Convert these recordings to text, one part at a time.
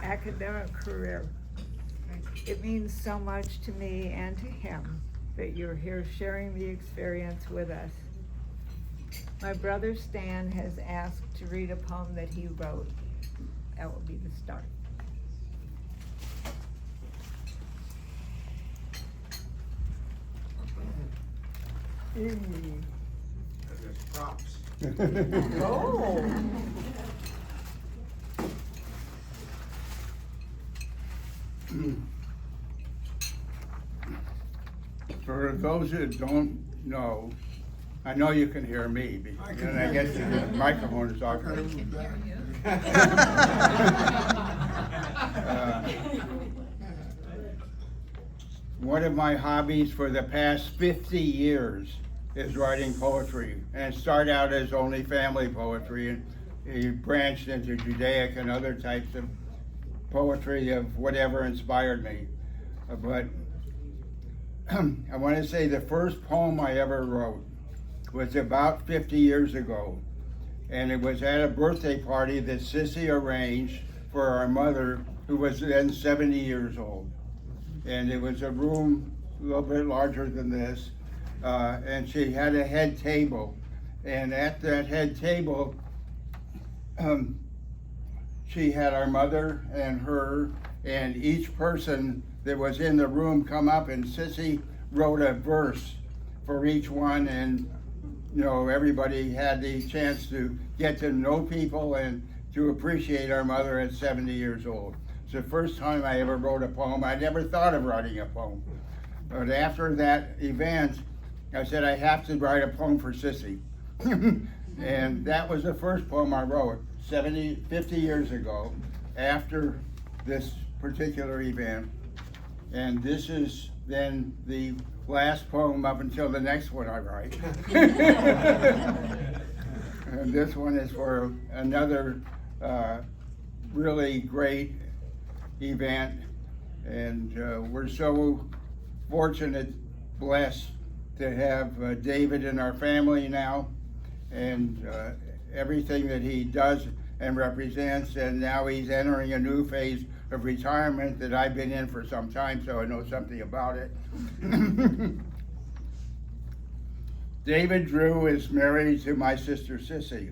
academic career. It means so much to me and to him that you're here sharing the experience with us. My brother Stan has asked to read a poem that he wrote. That will be the start. There's props. Oh. For those that don't know, I know you can hear me, because I guess the microphone is off. One of my hobbies for the past 50 years is writing poetry, and it started out as only family poetry, and it branched into Judaic and other types of poetry of whatever inspired me. But I want to say the first poem I ever wrote was about 50 years ago, and it was at a birthday party that Sissy arranged for our mother, who was then 70 years old. And it was a room a little bit larger than this, and she had a head table, and at that head table she had our mother and her and each person that was in the room come up, and Sissy wrote a verse for each one, and you know, everybody had the chance to get to know people and to appreciate our mother at 70 years old. It's the first time I ever wrote a poem. I never thought of writing a poem. But after that event, I said I have to write a poem for Sissy. And that was the first poem I wrote 50 years ago after this particular event. And this is then the last poem up until the next one I write. And this one is for another really great event, and we're so fortunate, blessed to have David in our family now, and everything that he does and represents, and now he's entering a new phase of retirement that I've been in for some time, so I know something about it. David Drew is married to my sister Sissy,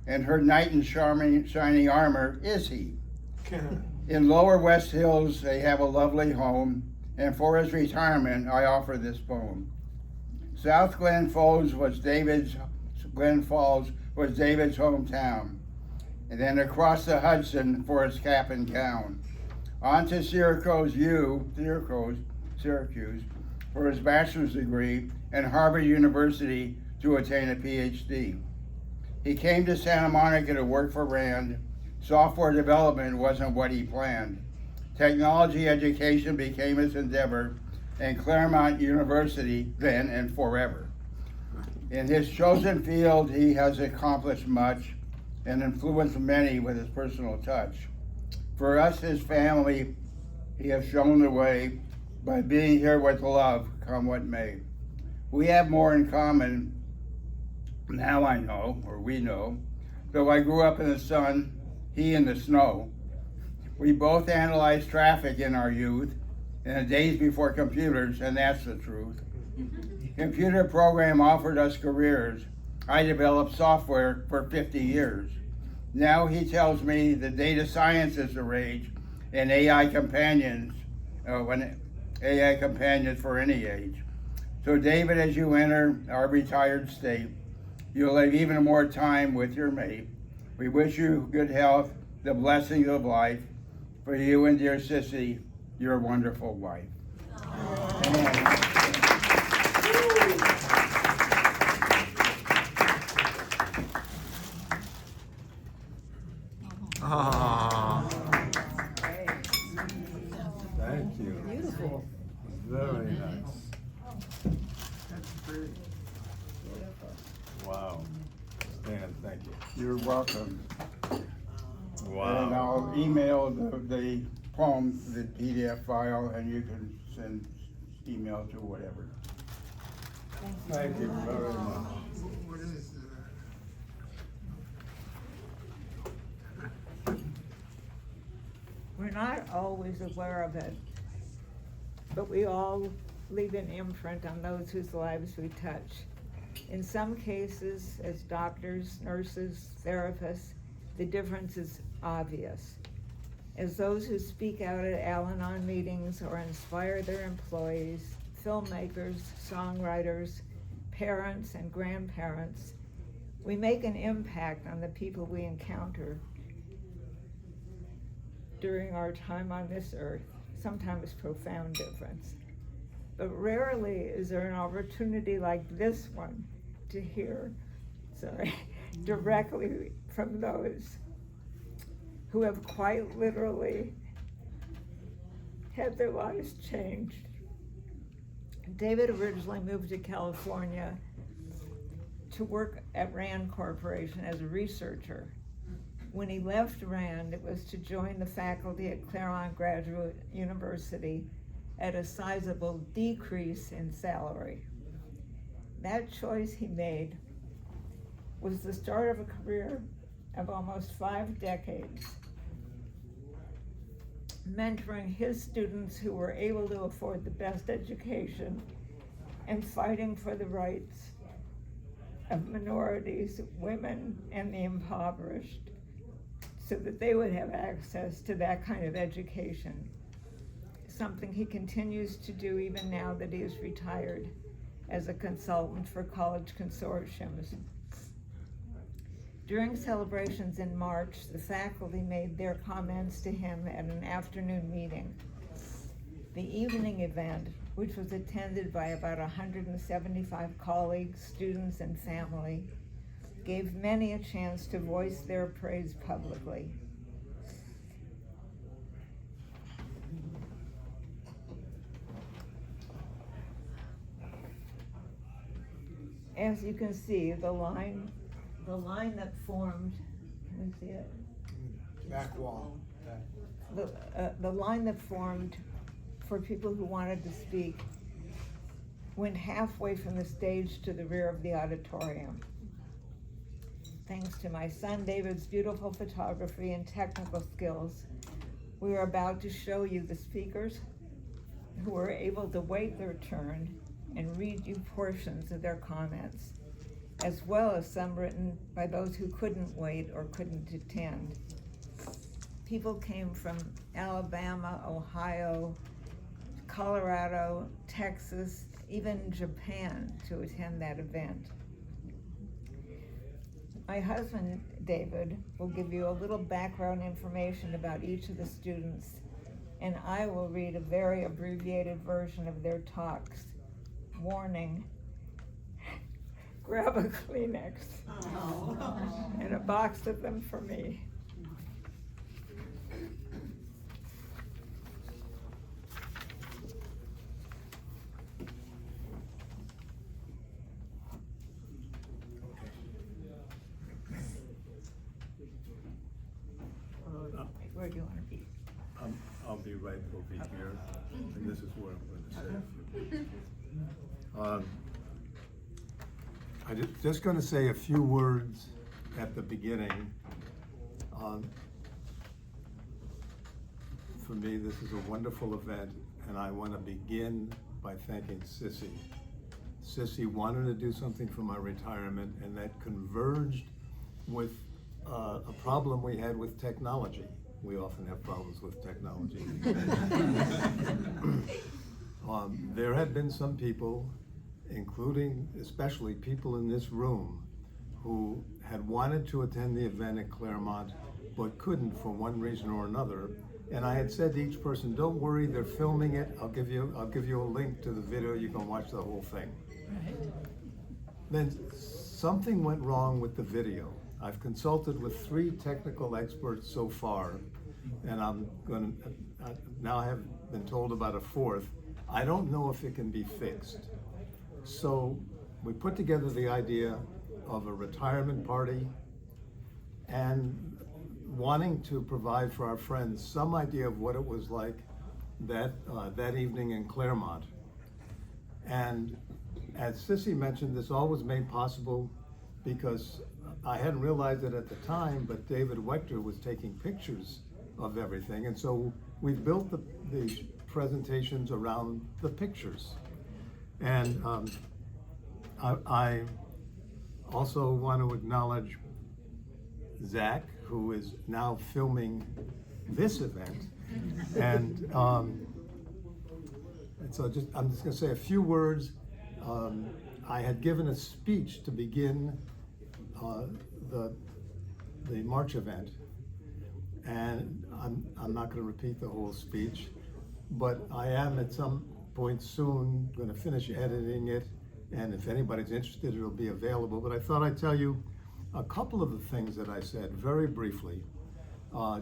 and her knight in shining armor is he. In Lower West Hills, they have a lovely home, and for his retirement, I offer this poem. South Glen Falls was David's hometown, and then across the Hudson for his cap and gown. On to Syracuse for his bachelor's degree, and Harvard University to attain a PhD. He came to Santa Monica to work for Rand. Software development wasn't what he planned. Technology education became his endeavor, and Claremont University then and forever. In his chosen field, he has accomplished much and influenced many with his personal touch. For us, his family, he has shown the way by being here with love, come what may. We have more in common, now I know, or we know, though I grew up in the sun, he in the snow. We both analyzed traffic in our youth, in the days before computers, and that's the truth. Computer program offered us careers. I developed software for 50 years. Now he tells me the data science is the rage, and AI companions for any age. So David, as you enter our retired state, you'll have even more time with your mate. We wish you good health, the blessings of life, for you and dear Sissy, your wonderful wife. Thank you. Beautiful. Very nice. Wow. Stan, thank you. You're welcome. Wow. And I'll email the poem, the PDF file, and you can send email to whatever. Thank you very much. We're not always aware of it, but we all leave an imprint on those whose lives we touch. In some cases, as doctors, nurses, therapists, the difference is obvious. As those who speak out at Al-Anon meetings or inspire their employees, filmmakers, songwriters, parents, and grandparents, we make an impact on the people we encounter during our time on this earth, sometimes profound difference. But rarely is there an opportunity like this one to hear, directly from those who have quite literally had their lives changed. David originally moved to California to work at Rand Corporation as a researcher. When he left Rand, it was to join the faculty at Claremont Graduate University at a sizable decrease in salary. That choice he made was the start of a career of almost 5 decades, mentoring his students who were able to afford the best education and fighting for the rights of minorities, women, and the impoverished, so that they would have access to that kind of education, something he continues to do even now that he is retired as a consultant for college consortiums. During celebrations in March, the faculty made their comments to him at an afternoon meeting. The evening event, which was attended by about 175 colleagues, students, and family, gave many a chance to voice their praise publicly. As you can see, the line that formed, can we see it? Back wall. The line that formed for people who wanted to speak went halfway from the stage to the rear of the auditorium. Thanks to my son David's beautiful photography and technical skills, we are about to show you the speakers who were able to wait their turn and read you portions of their comments, as well as some written by those who couldn't wait or couldn't attend. People came from Alabama, Ohio, Colorado, Texas, even Japan to attend that event. My husband, David, will give you a little background information about each of the students, and I will read a very abbreviated version of their talks. Warning, grab a Kleenex and a box of them for me. Where do you want to be? I'll be right over here, and this is where I'm going to say a few things. I'm just going to say a few words at the beginning. For me, this is a wonderful event, and I want to begin by thanking Sissy. Sissy wanted to do something for my retirement, and that converged with a problem we had with technology. We often have problems with technology. There had been some people, including especially people in this room, who had wanted to attend the event at Claremont but couldn't for one reason or another. And I had said to each person, "Don't worry, they're filming it. I'll give you a link to the video. You can watch the whole thing." Right. Then something went wrong with the video. I've consulted with 3 technical experts so far, and now I have been told about a 4th. I don't know if it can be fixed. So we put together the idea of a retirement party and wanting to provide for our friends some idea of what it was like that evening in Claremont. And as Sissy mentioned, this all was made possible because I hadn't realized it at the time, but David Wechter was taking pictures of everything. And so we've built the presentations around the pictures. And I also want to acknowledge Zach, who is now filming this event. And so I'm just going to say a few words. I had given a speech to begin the March event, and I'm not going to repeat the whole speech, but I am at some point soon going to finish editing it, and if anybody's interested, it'll be available. But I thought I'd tell you a couple of the things that I said very briefly,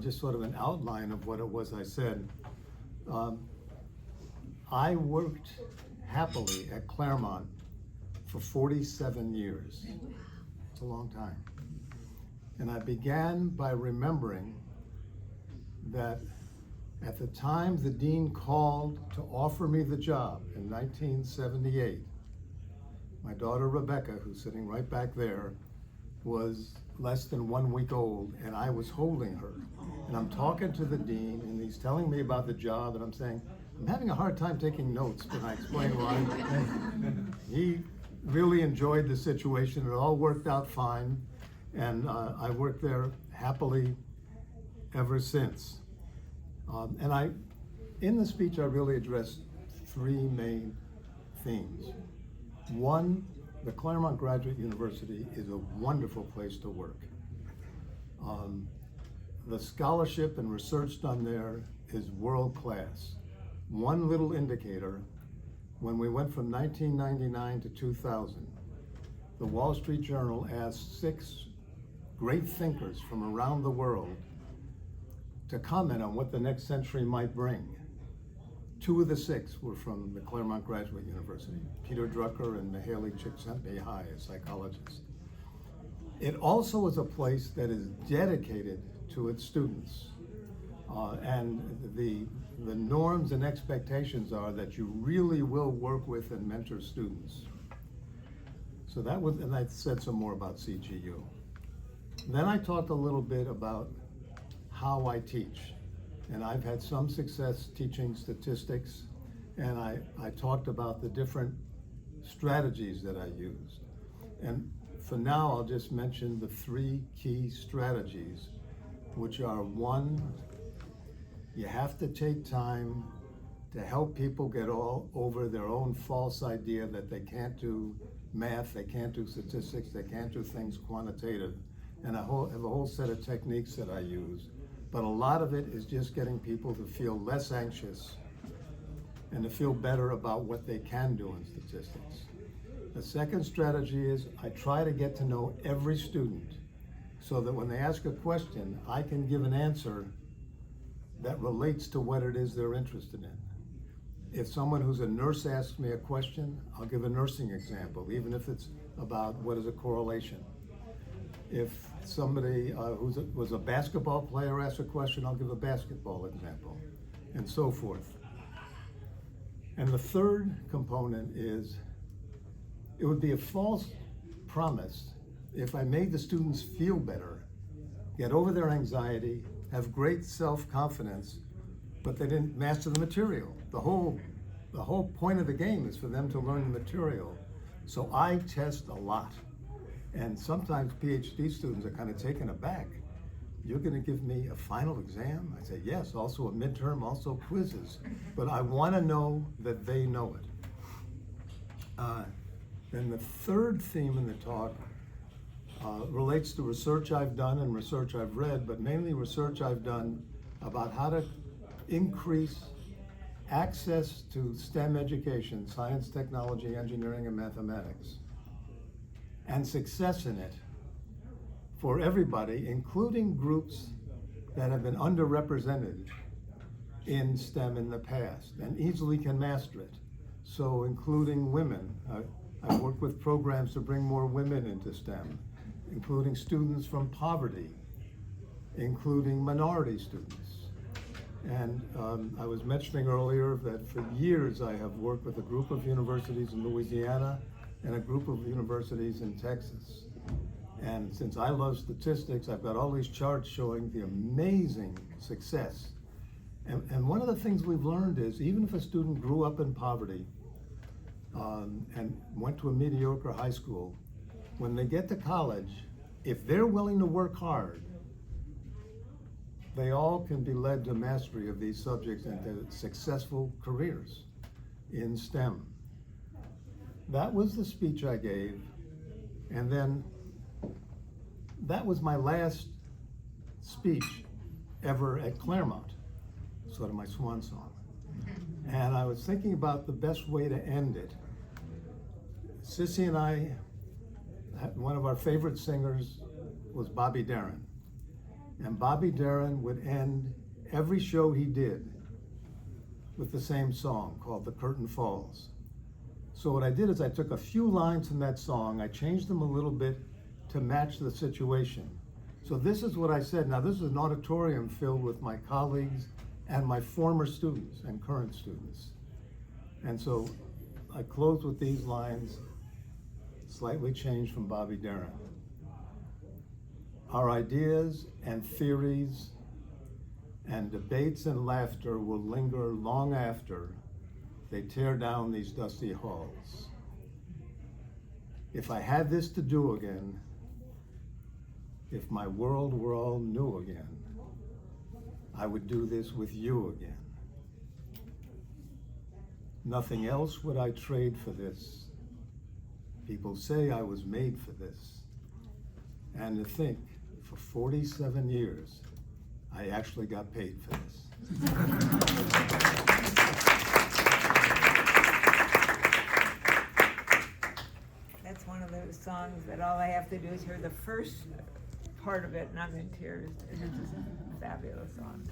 just sort of an outline of what it was I said. I worked happily at Claremont for 47 years. It's a long time. And I began by remembering that at the time the dean called to offer me the job in 1978, my daughter Rebecca, who's sitting right back there, was less than 1 week old, and I was holding her. And I'm talking to the dean, and he's telling me about the job, and I'm saying, I'm having a hard time taking notes when I explain why. He really enjoyed the situation. It all worked out fine, and I worked there happily ever since. And in the speech, I really addressed three main themes. One, the Claremont Graduate University is a wonderful place to work. The scholarship and research done there is world class. One little indicator, when we went from 1999 to 2000, the Wall Street Journal asked 6 great thinkers from around the world to comment on what the next century might bring. 2 of the 6 were from the Claremont Graduate University, Peter Drucker and Mihaly Csikszentmihalyi, a psychologist. It also is a place that is dedicated to its students. And the norms and expectations are that you really will work with and mentor students. So that was, and I said some more about CGU. Then I talked a little bit about how I teach. And I've had some success teaching statistics, and I talked about the different strategies that I used. And for now, I'll just mention the 3 key strategies, which are: 1, you have to take time to help people get all over their own false idea that they can't do math, they can't do statistics, they can't do things quantitative. And I have a whole set of techniques that I use. But a lot of it is just getting people to feel less anxious and to feel better about what they can do in statistics. The second strategy is I try to get to know every student so that when they ask a question, I can give an answer that relates to what it is they're interested in. If someone who's a nurse asks me a question, I'll give a nursing example, even if it's about what is a correlation. If somebody was a basketball player asks a question, I'll give a basketball example, and so forth. And the third component is, it would be a false promise if I made the students feel better, get over their anxiety, have great self-confidence, but they didn't master the material. The whole point of the game is for them to learn the material. So I test a lot. And sometimes PhD students are kind of taken aback. You're going to give me a final exam? I say, yes, also a midterm, also quizzes. But I want to know that they know it. Then the third theme in the talk relates to research I've done and research I've read, but mainly research I've done about how to increase access to STEM education, science, technology, engineering, and mathematics, and success in it for everybody, including groups that have been underrepresented in STEM in the past and easily can master it. So including women. I've worked with programs to bring more women into STEM, including students from poverty, including minority students. And I was mentioning earlier that for years I have worked with a group of universities in Louisiana and a group of universities in Texas. And since I love statistics, I've got all these charts showing the amazing success. And one of the things we've learned is even if a student grew up in poverty and went to a mediocre high school, when they get to college, if they're willing to work hard, they all can be led to mastery of these subjects and to successful careers in STEM. That was the speech I gave, and then that was my last speech ever at Claremont, sort of my swan song. And I was thinking about the best way to end it. Sissy and I, one of our favorite singers was Bobby Darin. And Bobby Darin would end every show he did with the same song called The Curtain Falls. So what I did is I took a few lines from that song, I changed them a little bit to match the situation. So this is what I said. Now this is an auditorium filled with my colleagues and my former students and current students. And so I closed with these lines, slightly changed from Bobby Darin. Our ideas and theories and debates and laughter will linger long after they tear down these dusty halls. If I had this to do again, if my world were all new again, I would do this with you again. Nothing else would I trade for this. People say I was made for this. And to think, for 47 years, I actually got paid for this. That's one of those songs that all I have to do is hear the first part of it and I'm in tears. It's just a fabulous song.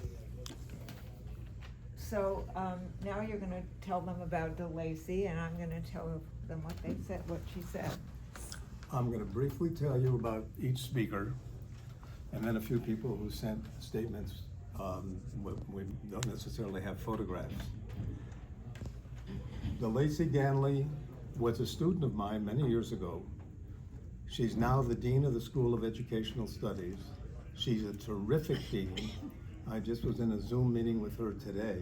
So now you're going to tell them about DeLacy, and I'm going to tell them what they said, what she said. I'm going to briefly tell you about each speaker, and then a few people who sent statements. We don't necessarily have photographs. DeLacy Ganley was a student of mine many years ago. She's now the Dean of the School of Educational Studies. She's a terrific dean. I just was in a Zoom meeting with her today.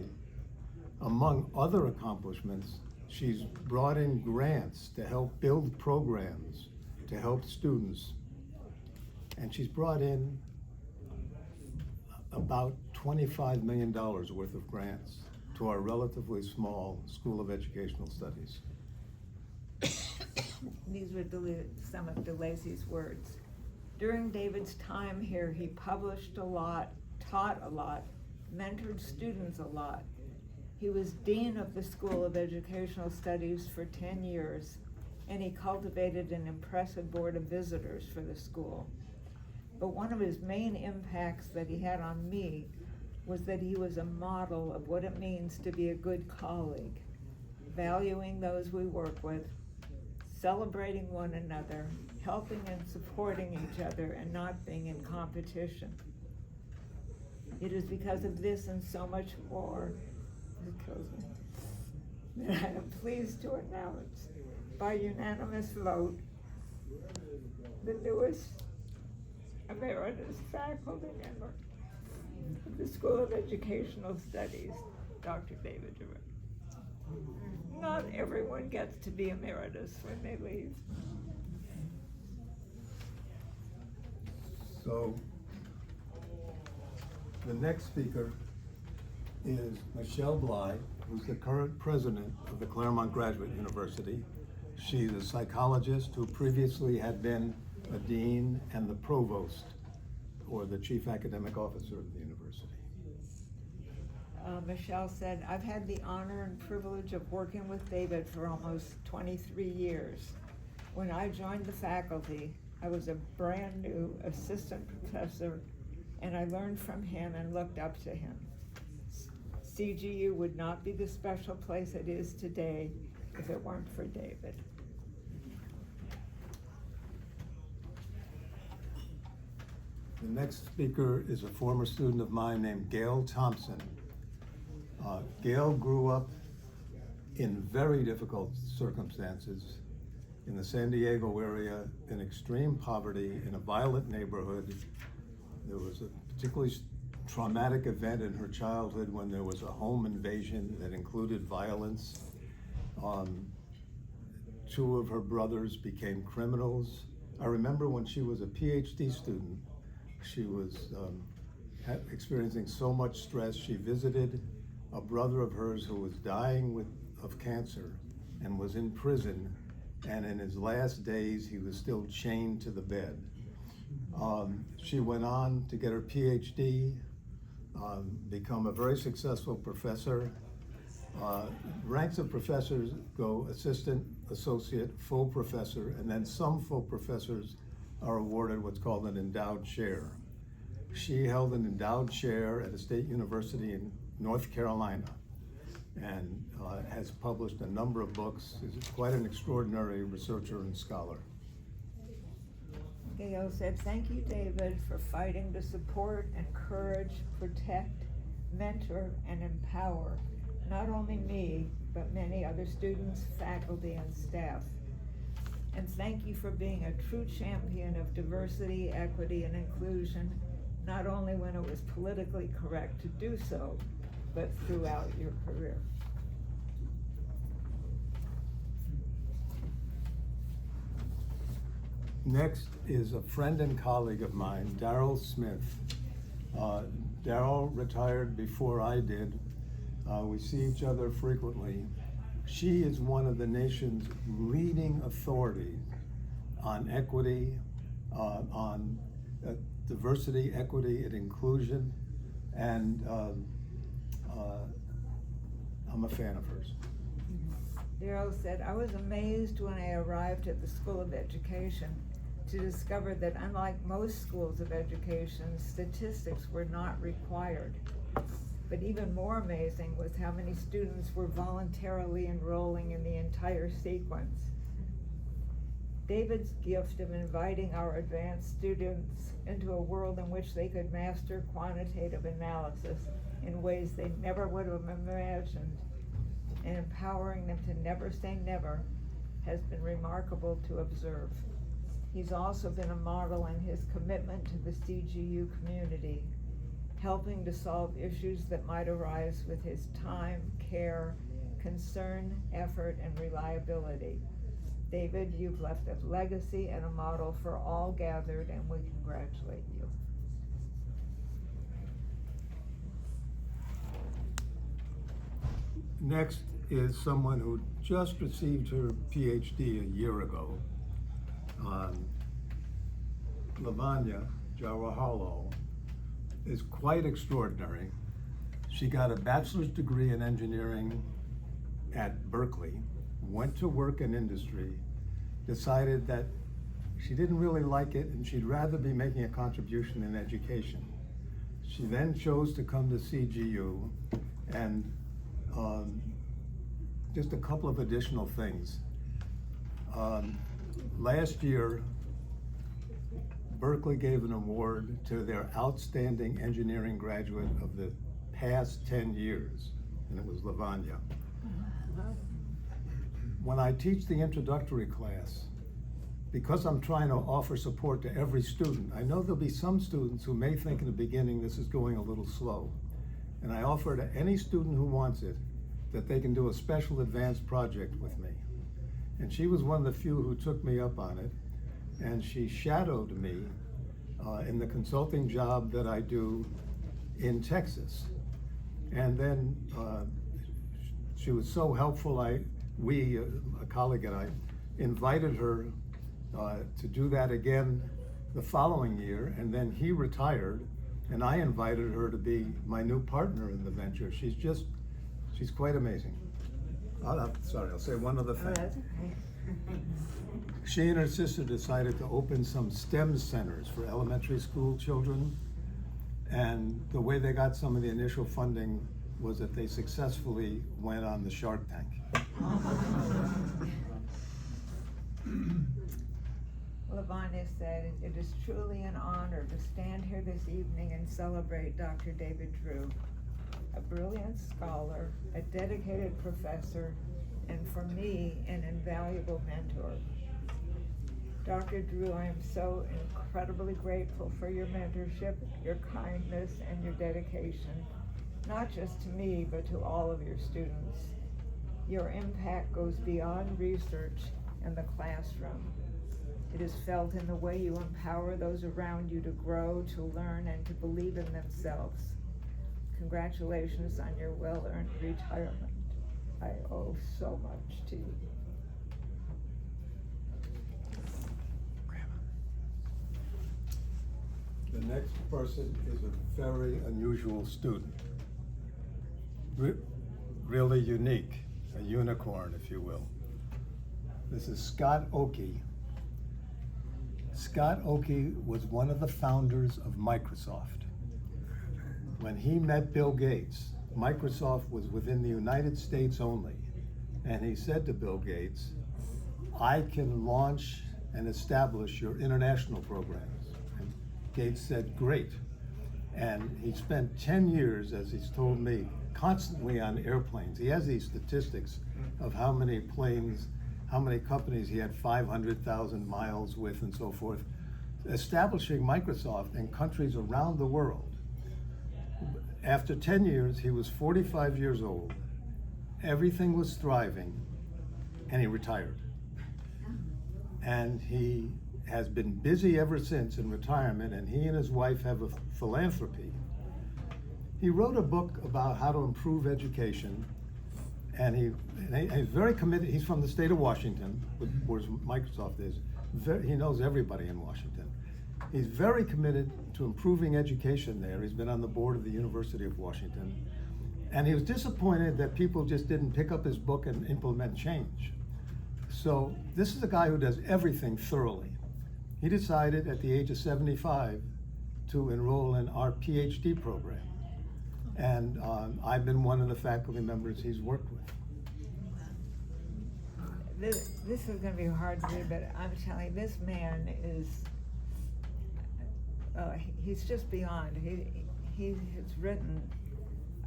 Among other accomplishments, she's brought in grants to help build programs to help students. And she's brought in about $25 million worth of grants to our relatively small School of Educational Studies. These were some of DeLacy's words. During David's time here, he published a lot, taught a lot, mentored students a lot. He was Dean of the School of Educational Studies for 10 years, and he cultivated an impressive board of visitors for the school. But one of his main impacts that he had on me was that he was a model of what it means to be a good colleague, valuing those we work with, celebrating one another, helping and supporting each other, and not being in competition. It is because of this and so much more, it kills me, that I am pleased to announce by unanimous vote the newest emeritus faculty member of the School of Educational Studies, Dr. David Durrett. Not everyone gets to be emeritus when they leave. So the next speaker is Michelle Bly, who's the current president of the Claremont Graduate University. She's a psychologist who previously had been a dean and the provost, or the chief academic officer of the university. Michelle said, I've had the honor and privilege of working with David for almost 23 years. When I joined the faculty, I was a brand new assistant professor, and I learned from him and looked up to him. CGU would not be the special place it is today if it weren't for David. The next speaker is a former student of mine named Gail Thompson. Gail grew up in very difficult circumstances in the San Diego area in extreme poverty in a violent neighborhood. There was a particularly traumatic event in her childhood when there was a home invasion that included violence. Two of her brothers became criminals. I remember when she was a PhD student, she was experiencing so much stress. She visited a brother of hers who was dying of cancer and was in prison, and in his last days he was still chained to the bed. She went on to get her PhD, become a very successful professor. Ranks of professors go assistant, associate, full professor, and then some full professors are awarded what's called an endowed chair. She held an endowed chair at a state university in North Carolina and has published a number of books. Is quite an extraordinary researcher and scholar. Gail said, "Thank you, David, for fighting to support, encourage, protect, mentor, and empower not only me, but many other students, faculty, and staff. And thank you for being a true champion of diversity, equity, and inclusion, not only when it was politically correct to do so, but throughout your career." Next is a friend and colleague of mine, Darrell Smith. Darrell retired before I did. We see each other frequently. She is one of the nation's leading authorities on equity, on diversity, equity, and inclusion, and I'm a fan of hers. Darrell said, "I was amazed when I arrived at the School of Education to discover that unlike most schools of education, statistics were not required. But even more amazing was how many students were voluntarily enrolling in the entire sequence. David's gift of inviting our advanced students into a world in which they could master quantitative analysis in ways they never would have imagined, and empowering them to never say never, has been remarkable to observe. He's also been a model in his commitment to the CGU community, helping to solve issues that might arise with his time, care, concern, effort, and reliability. David, you've left a legacy and a model for all gathered, and we congratulate you." Next is someone who just received her PhD a year ago. Lavanya Jawaharlal is quite extraordinary. She got a bachelor's degree in engineering at Berkeley, went to work in industry, decided that she didn't really like it and she'd rather be making a contribution in education. She then chose to come to CGU, and just a couple of additional things. Last year, Berkeley gave an award to their outstanding engineering graduate of the past 10 years, and it was Lavanya. When I teach the introductory class, because I'm trying to offer support to every student, I know there'll be some students who may think in the beginning this is going a little slow. And I offer to any student who wants it that they can do a special advanced project with me. And she was one of the few who took me up on it. And she shadowed me in the consulting job that I do in Texas. And then she was so helpful, a colleague and I, invited her to do that again the following year, and then he retired, and I invited her to be my new partner in the venture. She's quite amazing. I'll say one other thing. Oh, that's okay. She and her sister decided to open some STEM centers for elementary school children, and the way they got some of the initial funding was that they successfully went on the Shark Tank. Lavanya said, "It is truly an honor to stand here this evening and celebrate Dr. David Drew, a brilliant scholar, a dedicated professor, and for me, an invaluable mentor. Dr. Drew, I am so incredibly grateful for your mentorship, your kindness, and your dedication, not just to me, but to all of your students. Your impact goes beyond research and the classroom. It is felt in the way you empower those around you to grow, to learn, and to believe in themselves. Congratulations on your well-earned retirement. I owe so much to you. The next person is a very unusual student. Really unique, a unicorn, if you will. This is Scott Oakey. Scott Oakey was one of the founders of Microsoft. When he met Bill Gates, Microsoft was within the United States only. And he said to Bill Gates, I can launch and establish your international programs. And Gates said, great. And he spent 10 years, as he's told me, constantly on airplanes. He has these statistics of how many planes, how many companies he had 500,000 miles with and so forth, establishing Microsoft in countries around the world. After 10 years, he was 45 years old. Everything was thriving, and he retired. And he has been busy ever since in retirement, and he and his wife have a philanthropy. He wrote a book about how to improve education, and he's very committed. He's from the state of Washington, where Microsoft is. He knows everybody in Washington. He's very committed to improving education there. He's been on the board of the University of Washington. And he was disappointed that people just didn't pick up his book and implement change. So this is a guy who does everything thoroughly. He decided at the age of 75 to enroll in our PhD program. And I've been one of the faculty members he's worked with. This is going to be hard to read, but I'm telling you, this man is, he's just beyond. He has written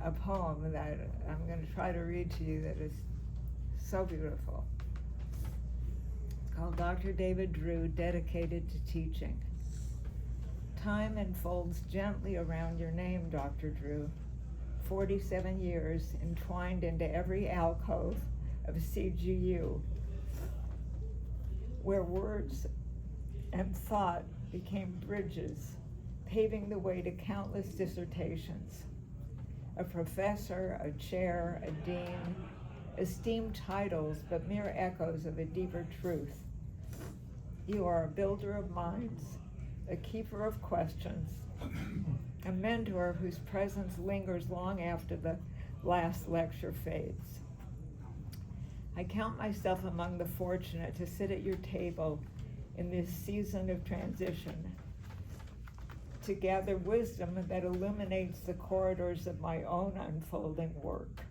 a poem that I'm going to try to read to you that is so beautiful. It's called Dr. David Drew, Dedicated to Teaching. Time enfolds gently around your name, Dr. Drew. 47 years entwined into every alcove of CGU, where words and thought became bridges, paving the way to countless dissertations. A professor, a chair, a dean, esteemed titles, but mere echoes of a deeper truth. You are a builder of minds, a keeper of questions, a mentor whose presence lingers long after the last lecture fades. I count myself among the fortunate to sit at your table in this season of transition, to gather wisdom that illuminates the corridors of my own unfolding work.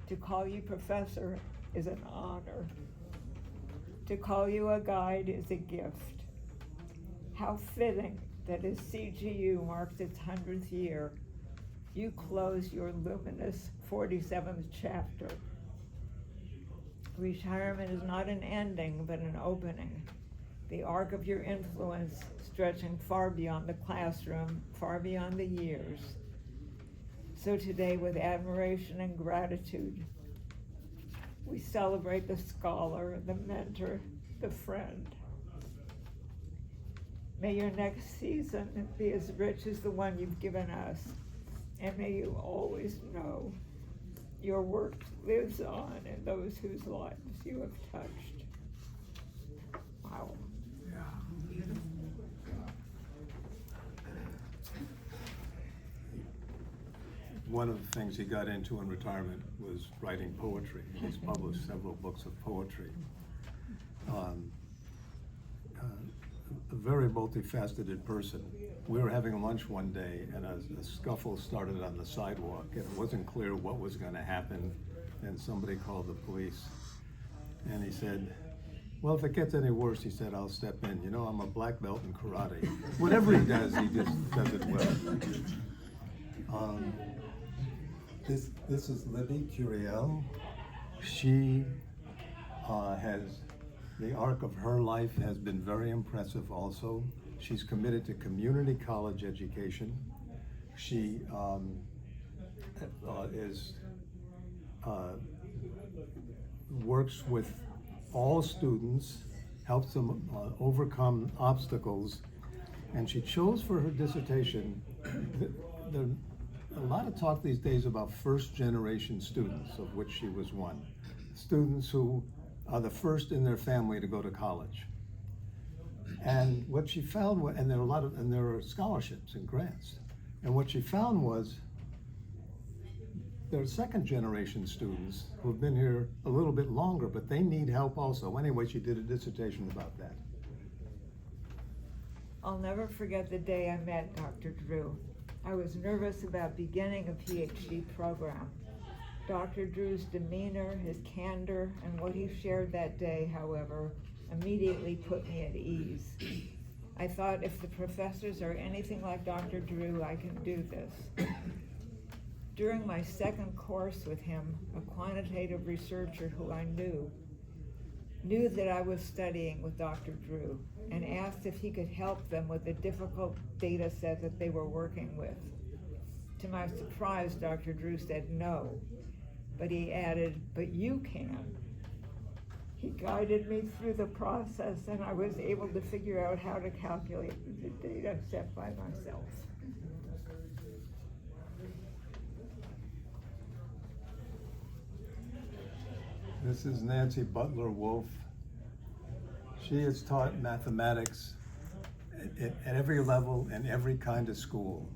To call you professor is an honor. To call you a guide is a gift. How fitting that as CGU marks its 100th year, you close your luminous 47th chapter. Retirement is not an ending, but an opening. The arc of your influence stretching far beyond the classroom, far beyond the years. So today, with admiration and gratitude, we celebrate the scholar, the mentor, the friend. May your next season be as rich as the one you've given us, and may you always know your work lives on in those whose lives you have touched. Wow. One of the things he got into in retirement was writing poetry. He's published several books of poetry. A very multifaceted person. We were having lunch one day and a scuffle started on the sidewalk and it wasn't clear what was going to happen, and somebody called the police. And he said, well, if it gets any worse, he said, I'll step in. You know, I'm a black belt in karate. Whatever he does does it well. This is Libby Curiel. She has The arc of her life has been very impressive also. She's committed to community college education. She works with all students, helps them overcome obstacles, and she chose for her dissertation, a lot of talk these days about first-generation students, of which she was one. Students who are the first in their family to go to college. And what she found, and there are scholarships and grants. And what she found was there are second-generation students who've been here a little bit longer, but they need help also. Anyway, she did a dissertation about that. I'll never forget the day I met Dr. Drew. I was nervous about beginning a PhD program. Dr. Drew's demeanor, his candor, and what he shared that day, however, immediately put me at ease. I thought, if the professors are anything like Dr. Drew, I can do this. During my second course with him, a quantitative researcher who I knew that I was studying with Dr. Drew and asked if he could help them with the difficult data set that they were working with. To my surprise, Dr. Drew said no, but he added, "But you can." He guided me through the process, and I was able to figure out how to calculate the data set by myself. This is Nancy Butler Wolf. She has taught mathematics at every level and every kind of school.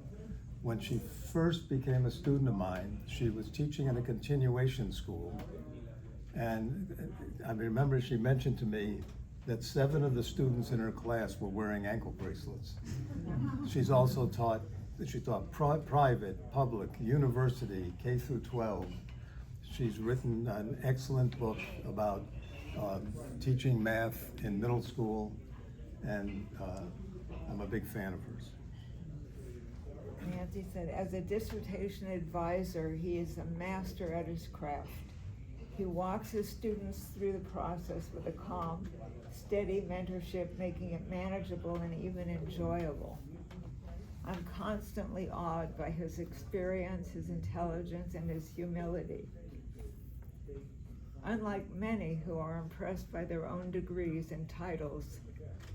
When she first became a student of mine, she was teaching in a continuation school. And I remember she mentioned to me that 7 of the students in her class were wearing ankle bracelets. She taught private, public, university, K through 12. She's written an excellent book about teaching math in middle school, and I'm a big fan of hers. Nancy said, as a dissertation advisor, he is a master at his craft. He walks his students through the process with a calm, steady mentorship, making it manageable and even enjoyable. I'm constantly awed by his experience, his intelligence, and his humility. Unlike many who are impressed by their own degrees and titles,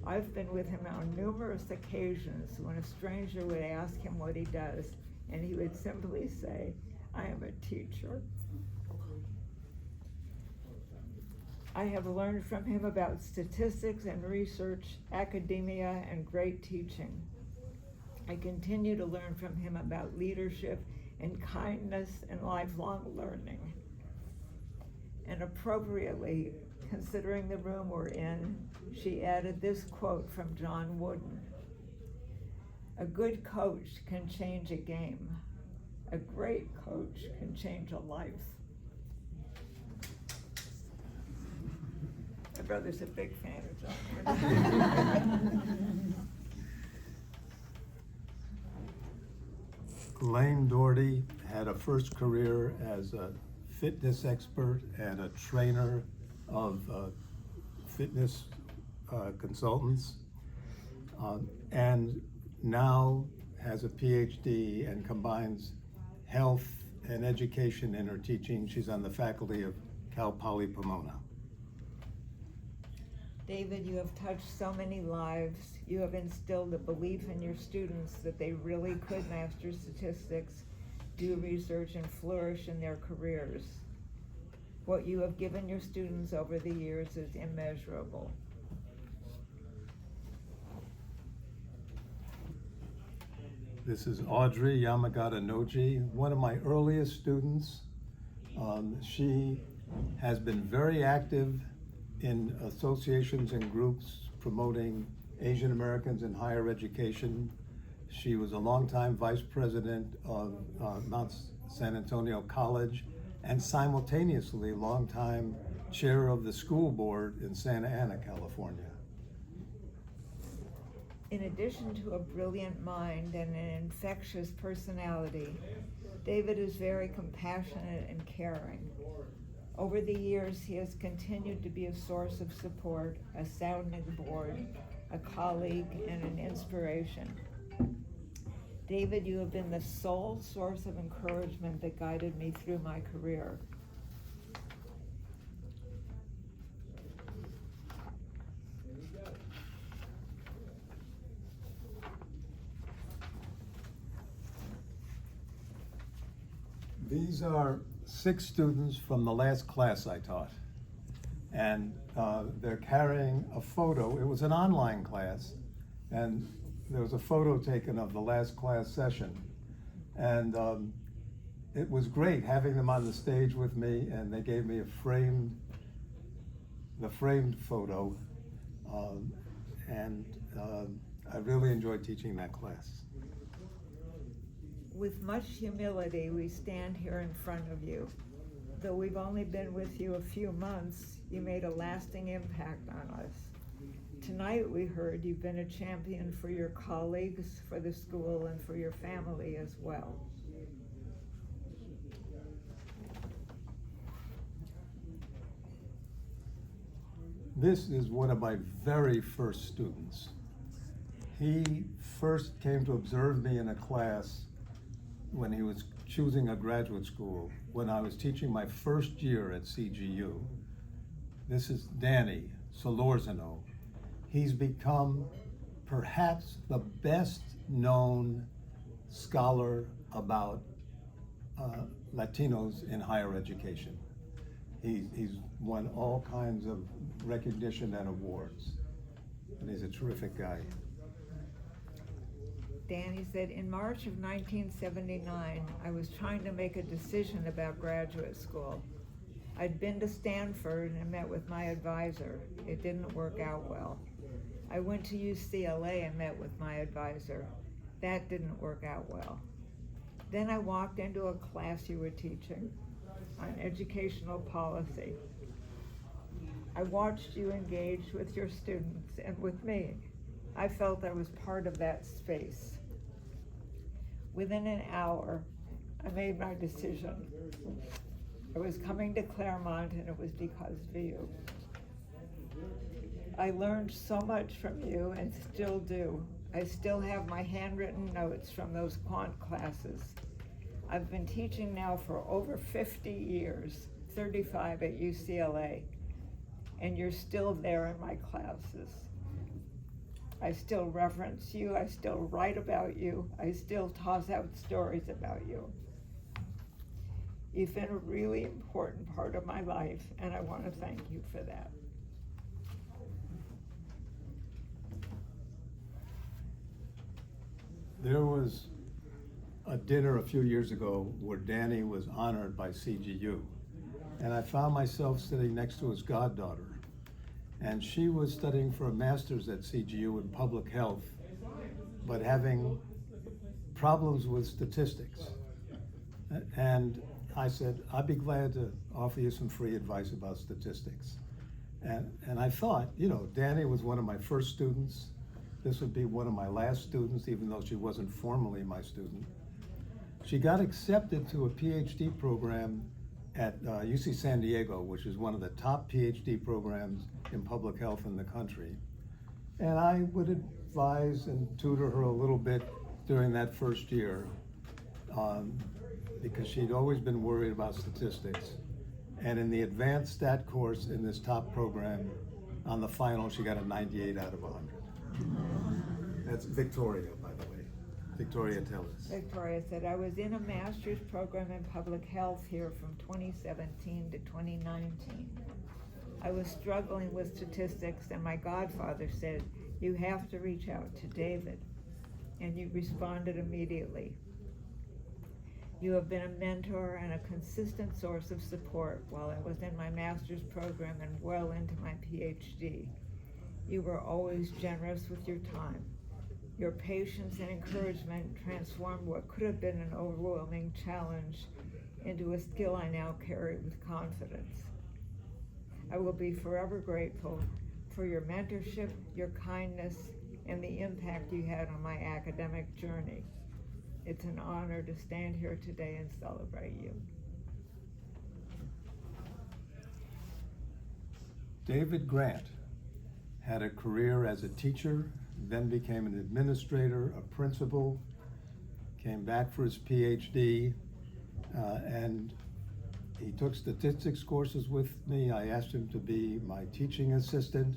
I've been with him on numerous occasions when a stranger would ask him what he does, and he would simply say, "I am a teacher." I have learned from him about statistics and research, academia, and great teaching. I continue to learn from him about leadership and kindness and lifelong learning. And appropriately, considering the room we're in, she added this quote from John Wooden: "A good coach can change a game. A great coach can change a life." My brother's a big fan of John Wooden. Elaine Doherty had a first career as a fitness expert and a trainer of fitness consultants, and now has a PhD and combines health and education in her teaching. She's on the faculty of Cal Poly Pomona. David, you have touched so many lives. You have instilled a belief in your students that they really could master statistics, do research, and flourish in their careers. What you have given your students over the years is immeasurable. This is Audrey Yamagata Noji, one of my earliest students. She has been very active in associations and groups promoting Asian Americans in higher education. She was a longtime vice president of Mount San Antonio College and simultaneously longtime chair of the school board in Santa Ana, California. In addition to a brilliant mind and an infectious personality, David is very compassionate and caring. Over the years, he has continued to be a source of support, a sounding board, a colleague, and an inspiration. David, you have been the sole source of encouragement that guided me through my career. These are 6 students from the last class I taught. And they're carrying a photo. It was an online class, and there was a photo taken of the last class session. And it was great having them on the stage with me, and they gave me the framed photo. I really enjoyed teaching that class. With much humility, we stand here in front of you. Though we've only been with you a few months, you made a lasting impact on us. Tonight we heard you've been a champion for your colleagues, for the school, and for your family as well. This is one of my very first students. He first came to observe me in a class when he was choosing a graduate school, when I was teaching my first year at CGU. This is Danny Solorzano. He's become perhaps the best known scholar about Latinos in higher education. He's won all kinds of recognition and awards, and he's a terrific guy. Danny said, in March of 1979, I was trying to make a decision about graduate school. I'd been to Stanford and met with my advisor. It didn't work out well. I went to UCLA and met with my advisor. That didn't work out well. Then I walked into a class you were teaching on educational policy. I watched you engage with your students and with me. I felt I was part of that space. Within an hour, I made my decision. I was coming to Claremont, and it was because of you. I learned so much from you and still do. I still have my handwritten notes from those quant classes. I've been teaching now for over 50 years, 35 at UCLA, and you're still there in my classes. I still reference you, I still write about you, I still toss out stories about you. You've been a really important part of my life, and I want to thank you for that. There was a dinner a few years ago where Danny was honored by CGU, and I found myself sitting next to his goddaughter. And she was studying for a master's at CGU in public health, but having problems with statistics. And I said, I'd be glad to offer you some free advice about statistics. And I thought, you know, Danny was one of my first students. This would be one of my last students, even though she wasn't formally my student. She got accepted to a PhD program at UC San Diego, which is one of the top PhD programs in public health in the country. And I would advise and tutor her a little bit during that first year because she'd always been worried about statistics. And in the advanced stat course in this top program, on the final, she got a 98 out of 100. That's Victoria, by the way. Victoria Tellis. Victoria said, I was in a master's program in public health here from 2017 to 2019. I was struggling with statistics, and my godfather said, you have to reach out to David. And you responded immediately. You have been a mentor and a consistent source of support while I was in my master's program and well into my PhD. You were always generous with your time. Your patience and encouragement transformed what could have been an overwhelming challenge into a skill I now carry with confidence. I will be forever grateful for your mentorship, your kindness, and the impact you had on my academic journey. It's an honor to stand here today and celebrate you. David Grant had a career as a teacher, then became an administrator, a principal, came back for his PhD, and he took statistics courses with me. I asked him to be my teaching assistant.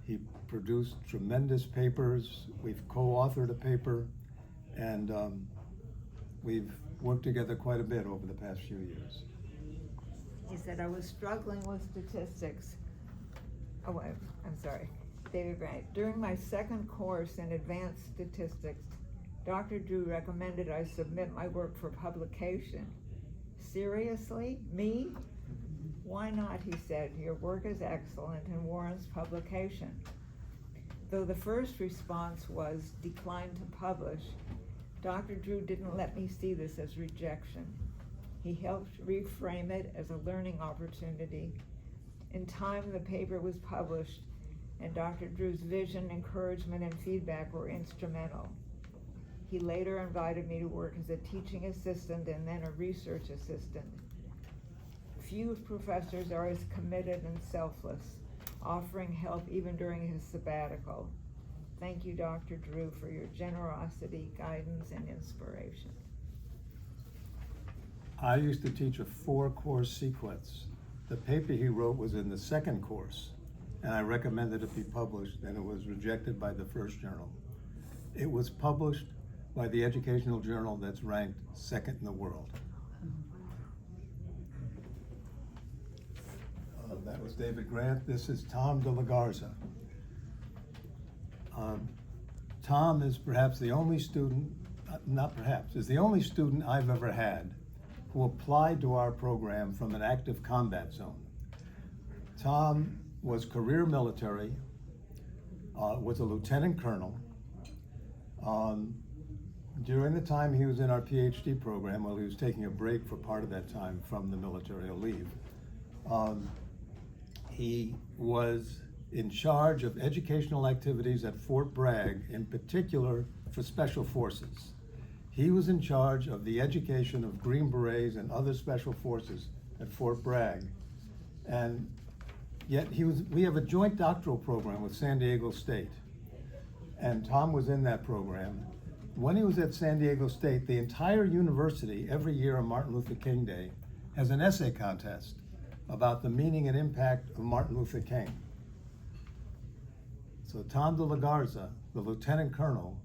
He produced tremendous papers. We've co-authored a paper, and we've worked together quite a bit over the past few years. He said, I was struggling with statistics. Oh, I'm sorry, David Grant. During my second course in advanced statistics, Dr. Drew recommended I submit my work for publication. Seriously? Me? Why not, he said. Your work is excellent and warrants publication. Though the first response was decline to publish, Dr. Drew didn't let me see this as rejection. He helped reframe it as a learning opportunity. In time, the paper was published, and Dr. Drew's vision, encouragement, and feedback were instrumental. He later invited me to work as a teaching assistant and then a research assistant. Few professors are as committed and selfless, offering help even during his sabbatical. Thank you, Dr. Drew, for your generosity, guidance, and inspiration. I used to teach a 4-course sequence. The paper he wrote was in the second course, and I recommended it be published, and it was rejected by the first journal. It was published by the educational journal that's ranked second in the world. That was David Grant. This is Tom de la Garza. Tom is perhaps the only student, not perhaps, is the only student I've ever had who applied to our program from an active combat zone. Tom was career military, was a lieutenant colonel. During the time he was in our PhD program, while he was taking a break for part of that time from the military leave, he was in charge of educational activities at Fort Bragg, in particular for Special Forces. He was in charge of the education of Green Berets and other Special Forces at Fort Bragg. And yet we have a joint doctoral program with San Diego State. And Tom was in that program. When he was at San Diego State, the entire university, every year on Martin Luther King Day, has an essay contest about the meaning and impact of Martin Luther King. So Tom de la Garza, the lieutenant colonel,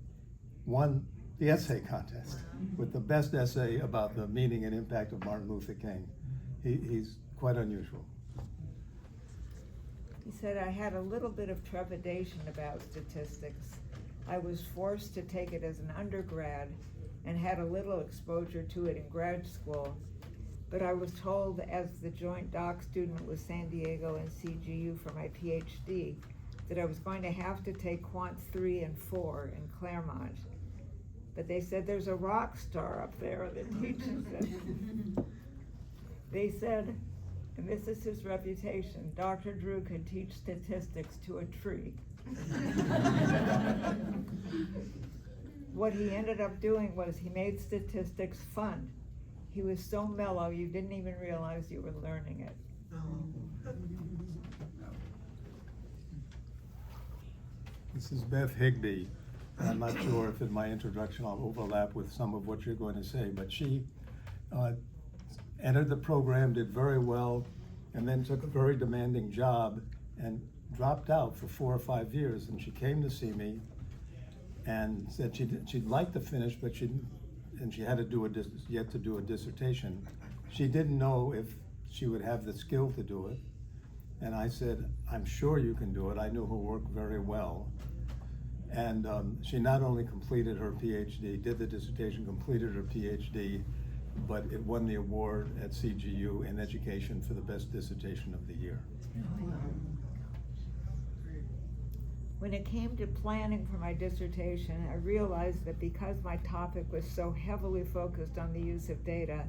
won the essay contest with the best essay about the meaning and impact of Martin Luther King. He's quite unusual. He said, I had a little bit of trepidation about statistics. I was forced to take it as an undergrad and had a little exposure to it in grad school, but I was told as the joint doc student with San Diego and CGU for my PhD that I was going to have to take Quant 3 and 4 in Claremont. But they said there's a rock star up there that teaches it. They said, and this is his reputation, Dr. Drew can teach statistics to a tree. What he ended up doing was he made statistics fun. He was so mellow you didn't even realize you were learning it. This is Beth Higbee. I'm not sure if in my introduction I'll overlap with some of what you're going to say, but she entered the program, did very well, and then took a very demanding job and dropped out for 4 or 5 years. And she came to see me and said she'd like to finish, but she had to do yet to do a dissertation. She didn't know if she would have the skill to do it. And I said, I'm sure you can do it. I knew her work very well. And she not only completed her PhD, did the dissertation, completed her PhD, but it won the award at CGU in education for the best dissertation of the year. When it came to planning for my dissertation, I realized that because my topic was so heavily focused on the use of data,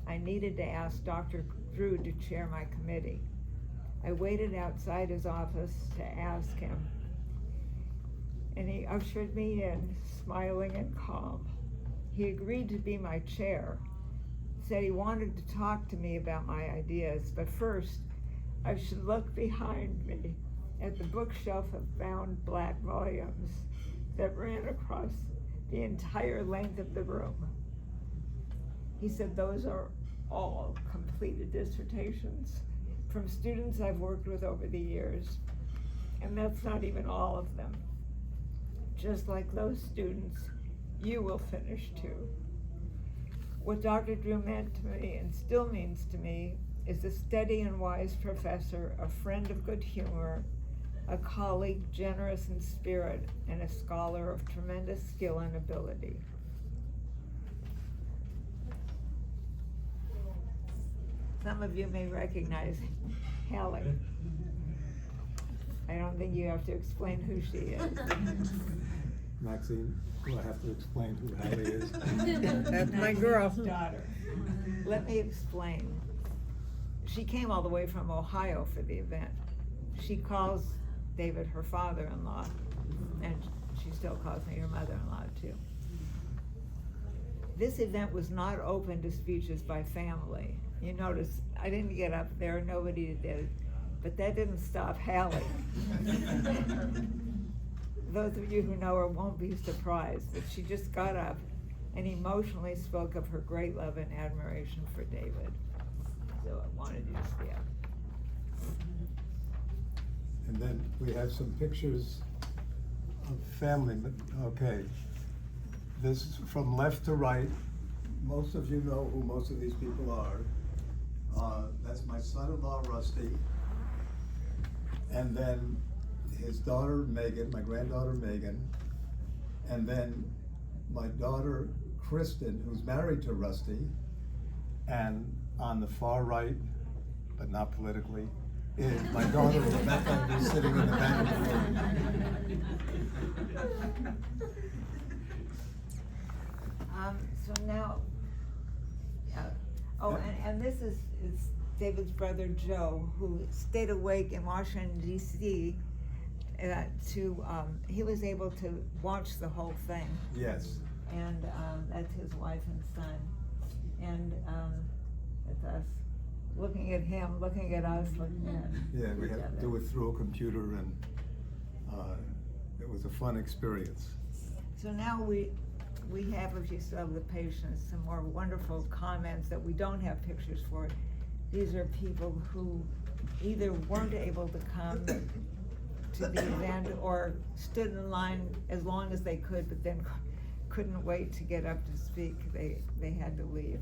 I needed to ask Dr. Drew to chair my committee. I waited outside his office to ask him, and he ushered me in, smiling and calm. He agreed to be my chair, said he wanted to talk to me about my ideas, but first, I should look behind me at the bookshelf of bound black volumes that ran across the entire length of the room. He said those are all completed dissertations from students I've worked with over the years. And that's not even all of them. Just like those students, you will finish too. What Dr. Drew meant to me and still means to me is a steady and wise professor, a friend of good humor, a colleague generous in spirit, and a scholar of tremendous skill and ability. Some of you may recognize Hallie. I don't think you have to explain who she is. Maxine, do I have to explain who Hallie is? That's my girl. Daughter. Let me explain. She came all the way from Ohio for the event. She calls David her father-in-law, and she still calls me her mother-in-law too. This event was not open to speeches by family. You notice I didn't get up there, nobody did, but that didn't stop Hallie. Those of you who know her won't be surprised that she just got up and emotionally spoke of her great love and admiration for David. So I wanted you to see it. And then we have some pictures of family, but, okay. This is from left to right. Most of you know who most of these people are. That's my son-in-law, Rusty. And then his daughter, Megan, my granddaughter, Megan. And then my daughter, Kristen, who's married to Rusty. And on the far right, but not politically, is my daughter, Rebecca, who's sitting in the back of the room. So now, and this is David's brother Joe, who stayed awake in Washington, D.C. He was able to watch the whole thing. Yes. And that's his wife and son. And it's us, looking at him, looking at us, looking at Yeah, we each had to other. do it through a computer, and it was a fun experience. So now we have, if you still have the patience, some more wonderful comments that we don't have pictures for. These are people who either weren't able to come to the event or stood in line as long as they could, but then couldn't wait to get up to speak. They had to leave.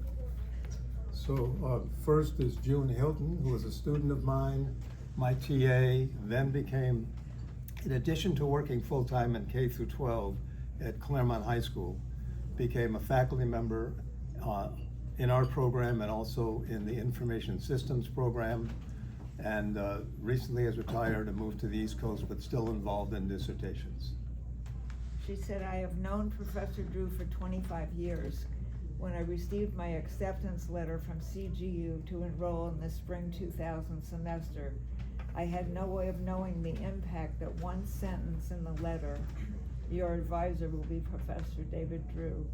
So first is June Hilton, who was a student of mine, my TA, then became, in addition to working full-time in K through 12 at Claremont High School, became a faculty member in our program and also in the Information Systems program, and recently has retired and moved to the East Coast, but still involved in dissertations. She said, I have known Professor Drew for 25 years. When I received my acceptance letter from CGU to enroll in the spring 2000 semester, I had no way of knowing the impact that one sentence in the letter, your advisor will be Professor David Drew,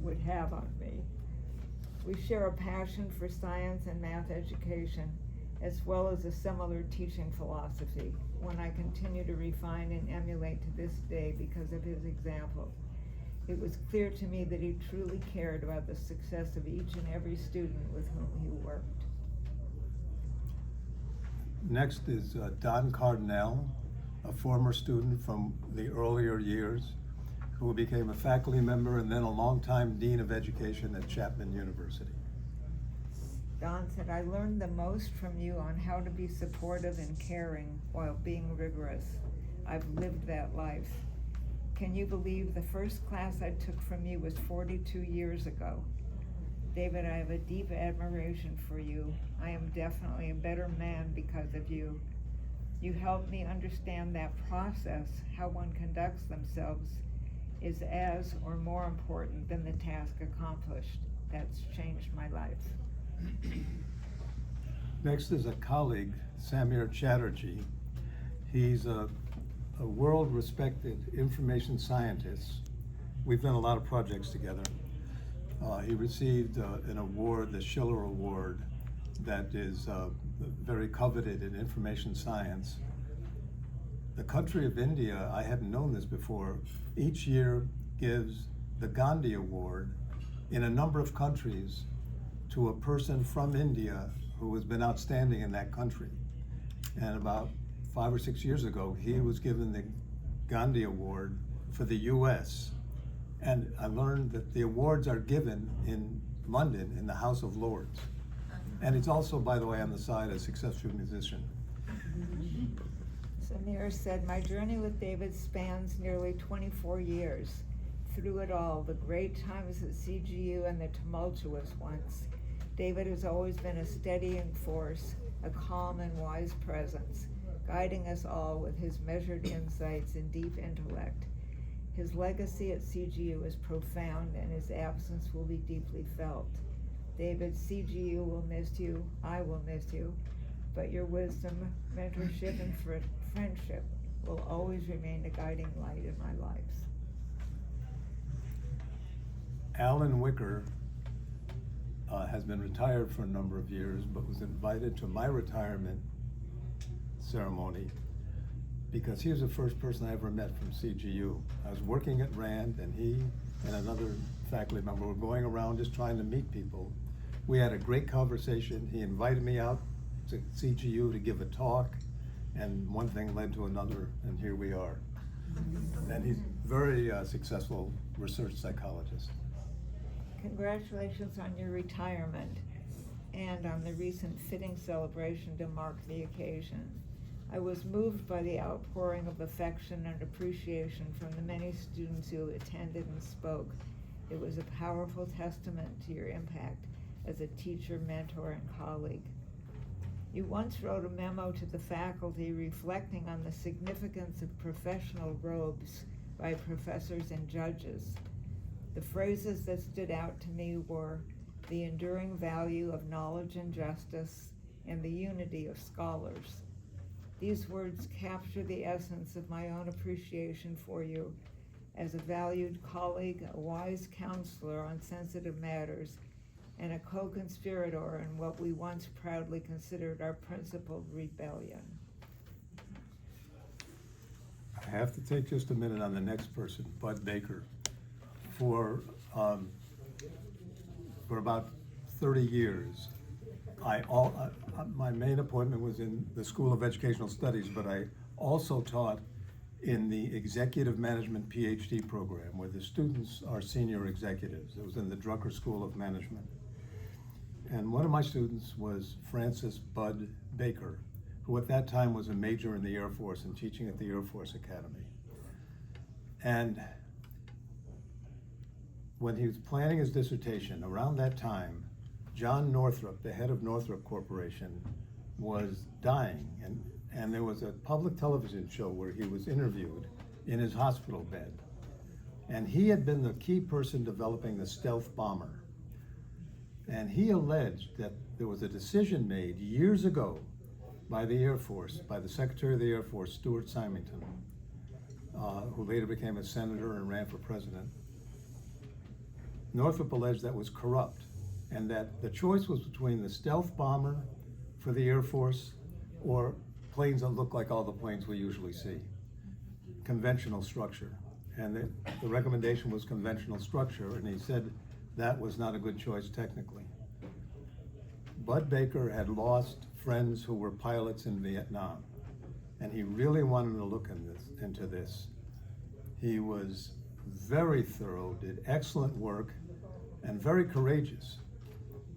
would have on me. We share a passion for science and math education, as well as a similar teaching philosophy, one I continue to refine and emulate to this day because of his example. It was clear to me that he truly cared about the success of each and every student with whom he worked. Next is Don Cardinal, a former student from the earlier years, who became a faculty member and then a longtime dean of education at Chapman University. Don said, I learned the most from you on how to be supportive and caring while being rigorous. I've lived that life. Can you believe the first class I took from you was 42 years ago? David, I have a deep admiration for you. I am definitely a better man because of you. You helped me understand that process, how one conducts themselves, is as or more important than the task accomplished. That's changed my life. Next is a colleague, Samir Chatterjee. He's a world-respected information scientist. We've done a lot of projects together. He received an award, the Schiller Award, that is very coveted in information science. The country of India, I hadn't known this before, each year gives the Gandhi Award in a number of countries to a person from India who has been outstanding in that country. And about 5 or 6 years ago, he was given the Gandhi Award for the US. And I learned that the awards are given in London in the House of Lords. And he's also, by the way, on the side a successful musician. Samir said, my journey with David spans nearly 24 years. Through it all, the great times at CGU and the tumultuous ones, David has always been a steadying force, a calm and wise presence, guiding us all with his measured insights and deep intellect. His legacy at CGU is profound, and his absence will be deeply felt. David, CGU will miss you, I will miss you, but your wisdom, mentorship, and friendship will always remain a guiding light in my life. Alan Wicker has been retired for a number of years, but was invited to my retirement ceremony because he was the first person I ever met from CGU. I was working at Rand, and he and another faculty member were going around just trying to meet people. We had a great conversation. He invited me out to CGU to give a talk, and one thing led to another, and here we are. And he's a very successful research psychologist. Congratulations on your retirement and on the recent fitting celebration to mark the occasion. I was moved by the outpouring of affection and appreciation from the many students who attended and spoke. It was a powerful testament to your impact as a teacher, mentor, and colleague. You once wrote a memo to the faculty reflecting on the significance of professional robes by professors and judges. The phrases that stood out to me were the enduring value of knowledge and justice and the unity of scholars. These words capture the essence of my own appreciation for you as a valued colleague, a wise counselor on sensitive matters, and a co-conspirator in what we once proudly considered our principled rebellion. I have to take just a minute on the next person, Bud Baker. For about 30 years, my main appointment was in the School of Educational Studies, but I also taught in the Executive Management PhD program, where the students are senior executives. It was in the Drucker School of Management. And one of my students was Francis Bud Baker, who at that time was a major in the Air Force and teaching at the Air Force Academy. And when he was planning his dissertation, around that time, John Northrop, the head of Northrop Corporation, was dying, and there was a public television show where he was interviewed in his hospital bed. And he had been the key person developing the stealth bomber. And he alleged that there was a decision made years ago by the Air Force, by the Secretary of the Air Force, Stuart Symington, who later became a senator and ran for president. Northrop alleged that was corrupt, and that the choice was between the stealth bomber for the Air Force or planes that look like all the planes we usually see, conventional structure. And the recommendation was conventional structure, and he said that was not a good choice technically. Bud Baker had lost friends who were pilots in Vietnam, and he really wanted to look into this. He was very thorough, did excellent work, and very courageous.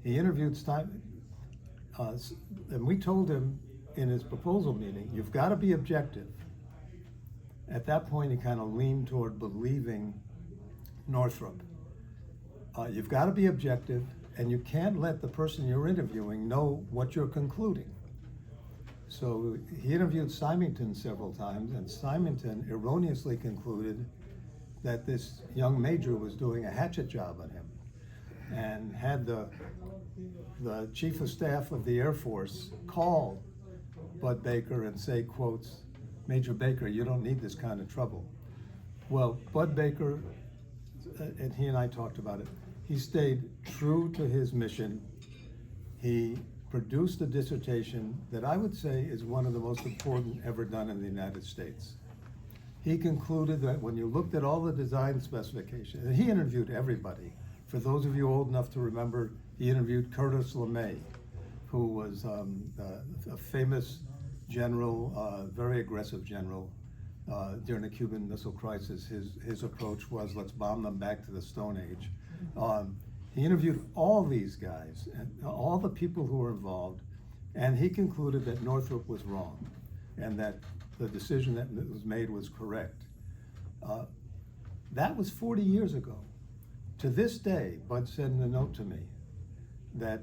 He interviewed Steinman, and we told him in his proposal meeting, you've got to be objective. At that point, he kind of leaned toward believing Northrop. You've got to be objective, and you can't let the person you're interviewing know what you're concluding. So he interviewed Symington several times, and Symington erroneously concluded that this young major was doing a hatchet job on him, and had the chief of staff of the Air Force call Bud Baker and say, quotes, Major Baker, you don't need this kind of trouble. Well, Bud Baker, and he and I talked about it, he stayed true to his mission. He produced a dissertation that I would say is one of the most important ever done in the United States. He concluded that when you looked at all the design specifications, and he interviewed everybody. For those of you old enough to remember, he interviewed Curtis LeMay, who was a famous general, very aggressive general during the Cuban Missile Crisis. His approach was, let's bomb them back to the Stone Age. He interviewed all these guys, and all the people who were involved, and he concluded that Northrop was wrong, and that the decision that was made was correct. That was 40 years ago. To this day, Bud said in a note to me that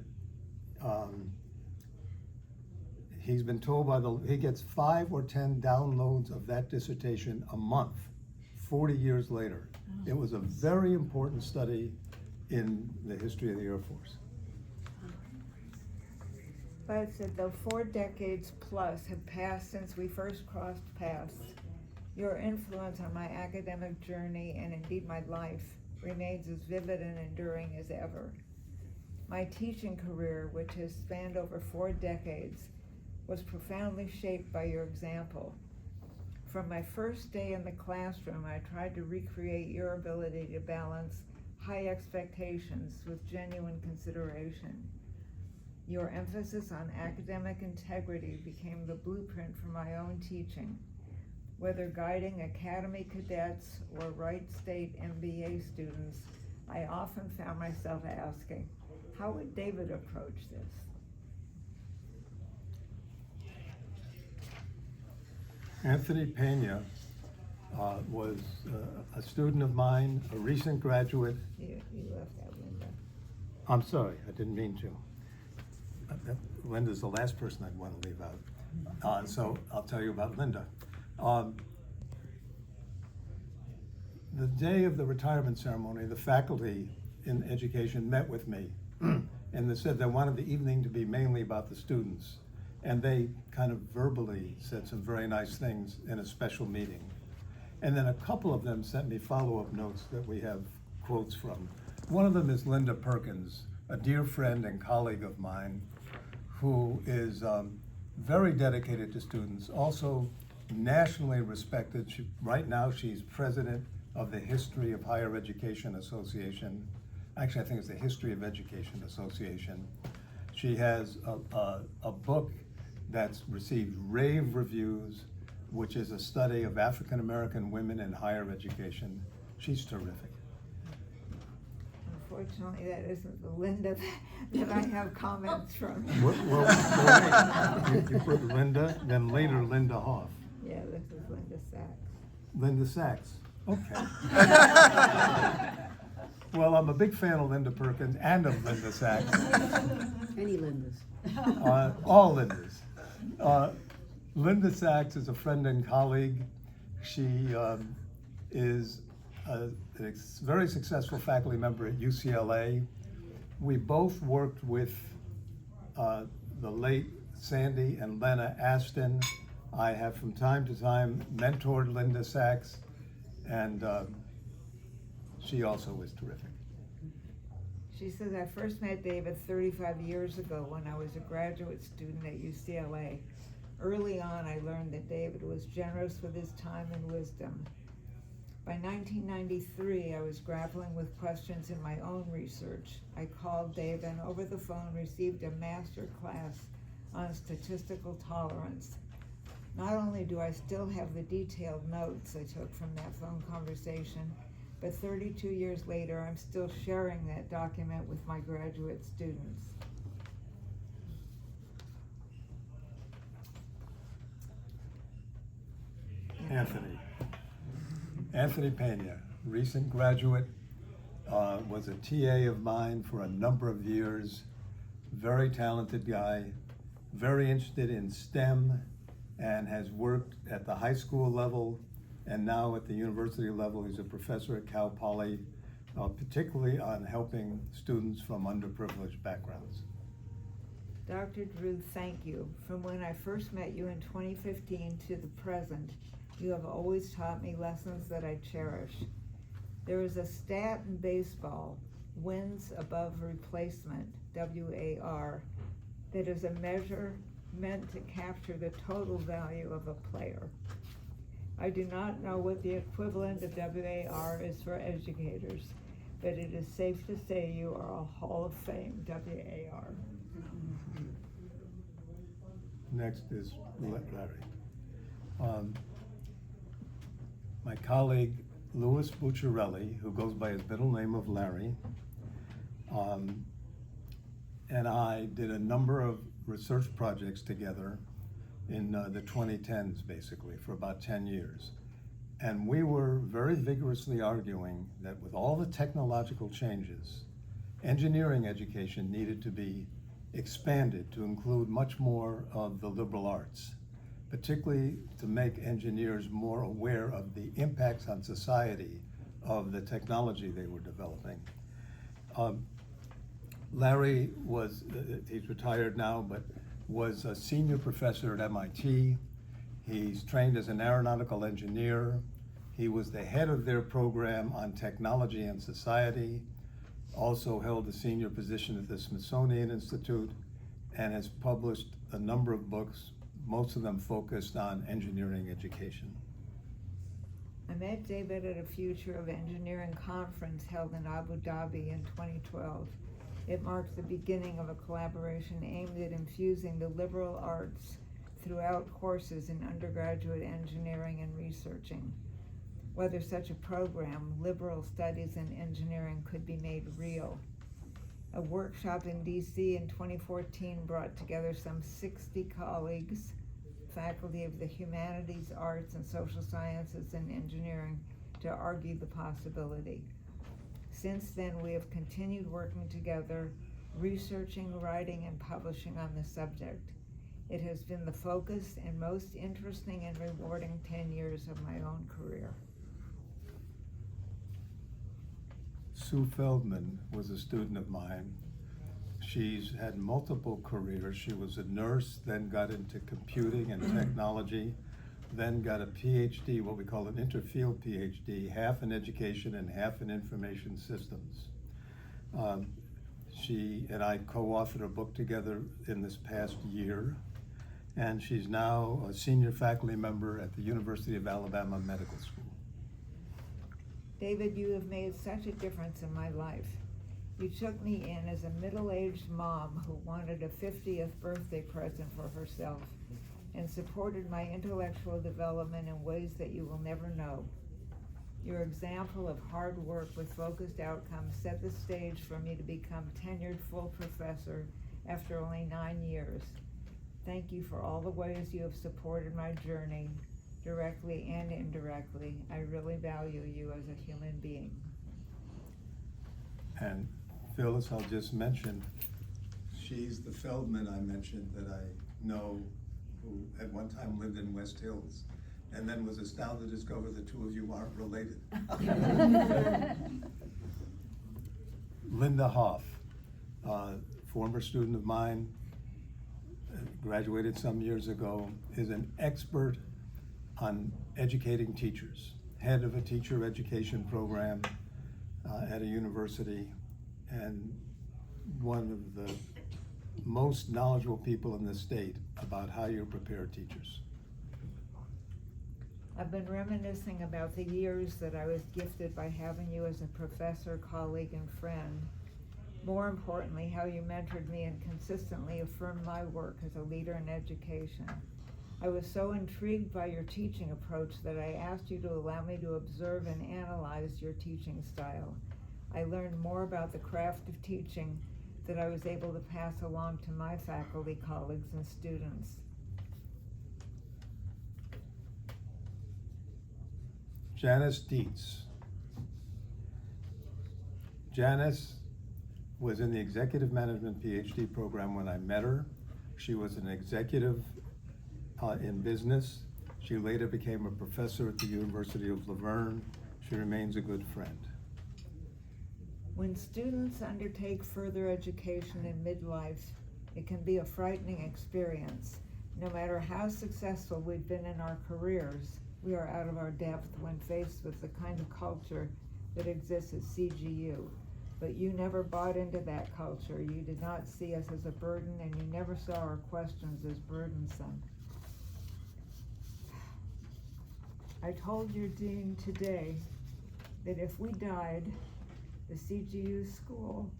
he's been told he gets 5 or 10 downloads of that dissertation a month, 40 years later. It was a very important study in the history of the Air Force. Bud said, though 4 decades plus have passed since we first crossed paths, your influence on my academic journey, and indeed my life, remains as vivid and enduring as ever. My teaching career, which has spanned over 4 decades, was profoundly shaped by your example. From my first day in the classroom, I tried to recreate your ability to balance high expectations with genuine consideration. Your emphasis on academic integrity became the blueprint for my own teaching. Whether guiding academy cadets or Wright State MBA students, I often found myself asking, how would David approach this? Anthony Pena was a student of mine, a recent graduate. You left that window. I'm sorry, I didn't mean to. Linda's the last person I'd want to leave out. So I'll tell you about Linda. The day of the retirement ceremony, the faculty in education met with me and they said they wanted the evening to be mainly about the students. And they kind of verbally said some very nice things in a special meeting. And then a couple of them sent me follow-up notes that we have quotes from. One of them is Linda Perkins, a dear friend and colleague of mine, who is very dedicated to students, also nationally respected. Right now she's president of the History of Higher Education Association. Actually, I think it's the History of Education Association. She has a book that's received rave reviews, which is a study of African American women in higher education. She's terrific. Unfortunately, that isn't the Linda that I have comments from. Well, you put Linda, then later Linda Hoff. Yeah, this is Linda Sachs. Linda Sachs, okay. Well, I'm a big fan of Linda Perkins and of Linda Sachs. Any Lindas. All Lindas. Linda Sachs is a friend and colleague. She is a very successful faculty member at UCLA. We both worked with the late Sandy and Lena Aston. I have from time to time mentored Linda Sachs, and she also was terrific. She says, I first met David 35 years ago when I was a graduate student at UCLA. Early on, I learned that David was generous with his time and wisdom. By 1993, I was grappling with questions in my own research. I called Dave and over the phone received a master class on statistical tolerance. Not only do I still have the detailed notes I took from that phone conversation, but 32 years later, I'm still sharing that document with my graduate students. Anthony Pena, recent graduate, was a TA of mine for a number of years, very talented guy, very interested in STEM, and has worked at the high school level and now at the university level. He's a professor at Cal Poly, particularly on helping students from underprivileged backgrounds. Dr. Drew, thank you. From when I first met you in 2015 to the present, you have always taught me lessons that I cherish. There is a stat in baseball, wins above replacement, WAR, that It is a measure meant to capture the total value of a player. I do not know what the equivalent of WAR is for educators, but it is safe to say you are a Hall of Fame WAR. Next is Larry. My colleague, Louis Bucciarelli, who goes by his middle name of Larry, and I did a number of research projects together in the 2010s, basically, for about 10 years. And we were very vigorously arguing that with all the technological changes, engineering education needed to be expanded to include much more of the liberal arts, particularly to make engineers more aware of the impacts on society of the technology they were developing. Larry was, he's retired now, but was a senior professor at MIT. He's trained as an aeronautical engineer. He was the head of their program on technology and society, also held a senior position at the Smithsonian Institute, and has published a number of books, most of them focused on engineering education. I met David at a Future of Engineering conference held in Abu Dhabi in 2012. It marked the beginning of a collaboration aimed at infusing the liberal arts throughout courses in undergraduate engineering and researching. Whether such a program, liberal studies in engineering, could be made real. A workshop in DC in 2014 brought together some 60 colleagues, faculty of the humanities, arts, and social sciences and engineering, to argue the possibility. Since then, we have continued working together, researching, writing, and publishing on the subject. It has been the focus and most interesting and rewarding 10 years of my own career. Sue Feldman was a student of mine. She's had multiple careers. She was a nurse, then got into computing and technology, then got a PhD, what we call an interfield PhD, half in education and half in information systems. She and I co-authored a book together in this past year, and she's now a senior faculty member at the University of Alabama Medical School. David, you have made such a difference in my life. You took me in as a middle-aged mom who wanted a 50th birthday present for herself and supported my intellectual development in ways that you will never know. Your example of hard work with focused outcomes set the stage for me to become tenured full professor after only 9 years. Thank you for all the ways you have supported my journey, directly and indirectly. I really value you as a human being. And Phyllis, I'll just mention, she's the Feldman I mentioned that I know, who at one time lived in West Hills, and then was astounded to discover the two of you aren't related. Linda Hoff, former student of mine, graduated some years ago, is an expert on educating teachers, head of a teacher education program at a university, and one of the most knowledgeable people in the state about how you prepare teachers. I've been reminiscing about the years that I was gifted by having you as a professor, colleague, and friend. More importantly, how you mentored me and consistently affirmed my work as a leader in education. I was so intrigued by your teaching approach that I asked you to allow me to observe and analyze your teaching style. I learned more about the craft of teaching that I was able to pass along to my faculty, colleagues, and students. Janice Dietz. Janice was in the executive management PhD program when I met her. She was an executive in business. She later became a professor at the University of Laverne. She remains a good friend. When students undertake further education in midlife, it can be a frightening experience. No matter how successful we've been in our careers, we are out of our depth when faced with the kind of culture that exists at CGU. but you never bought into that culture. You did not see us as a burden, and you never saw our questions as burdensome. I told your dean today that if we died, the CGU School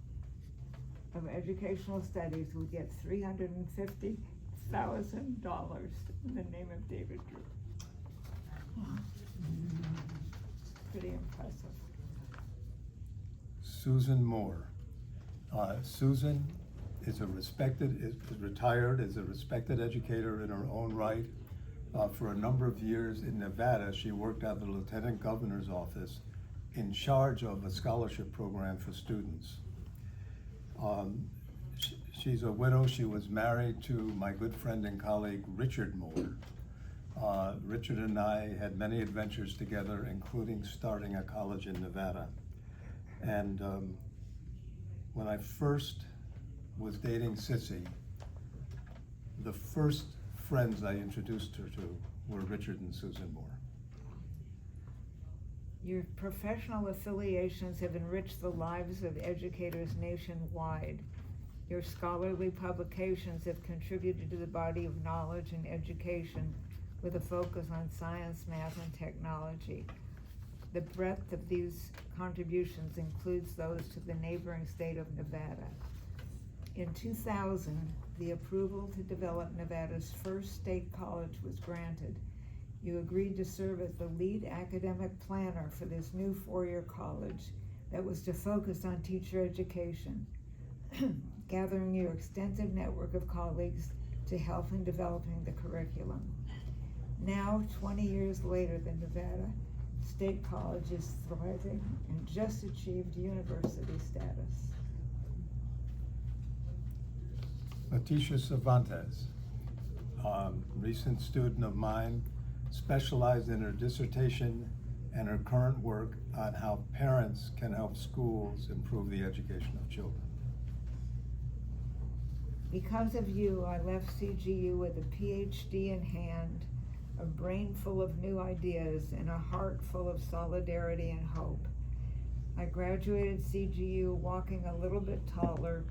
of Educational Studies would get $350,000 in the name of David Drew. Pretty impressive. Susan Moore. Susan is retired, is a respected educator in her own right. For a number of years in Nevada, she worked at the Lieutenant Governor's office in charge of a scholarship program for students. She's a widow. She was married to my good friend and colleague, Richard Moore. Richard and I had many adventures together, including starting a college in Nevada. And when I first was dating Sissy, the first friends I introduced her to were Richard and Susan Moore. Your professional affiliations have enriched the lives of educators nationwide. Your scholarly publications have contributed to the body of knowledge and education with a focus on science, math, and technology. The breadth of these contributions includes those to the neighboring state of Nevada. In 2000, the approval to develop Nevada's first state college was granted. You agreed to serve as the lead academic planner for this new four-year college that was to focus on teacher education, gathering your extensive network of colleagues to help in developing the curriculum. Now, 20 years later, the Nevada State College is thriving and just achieved university status. Leticia Cervantes, recent student of mine, specialized in her dissertation and her current work on how parents can help schools improve the education of children. Because of you, I left CGU with a PhD in hand, a brain full of new ideas, and a heart full of solidarity and hope. I graduated CGU walking a little bit taller,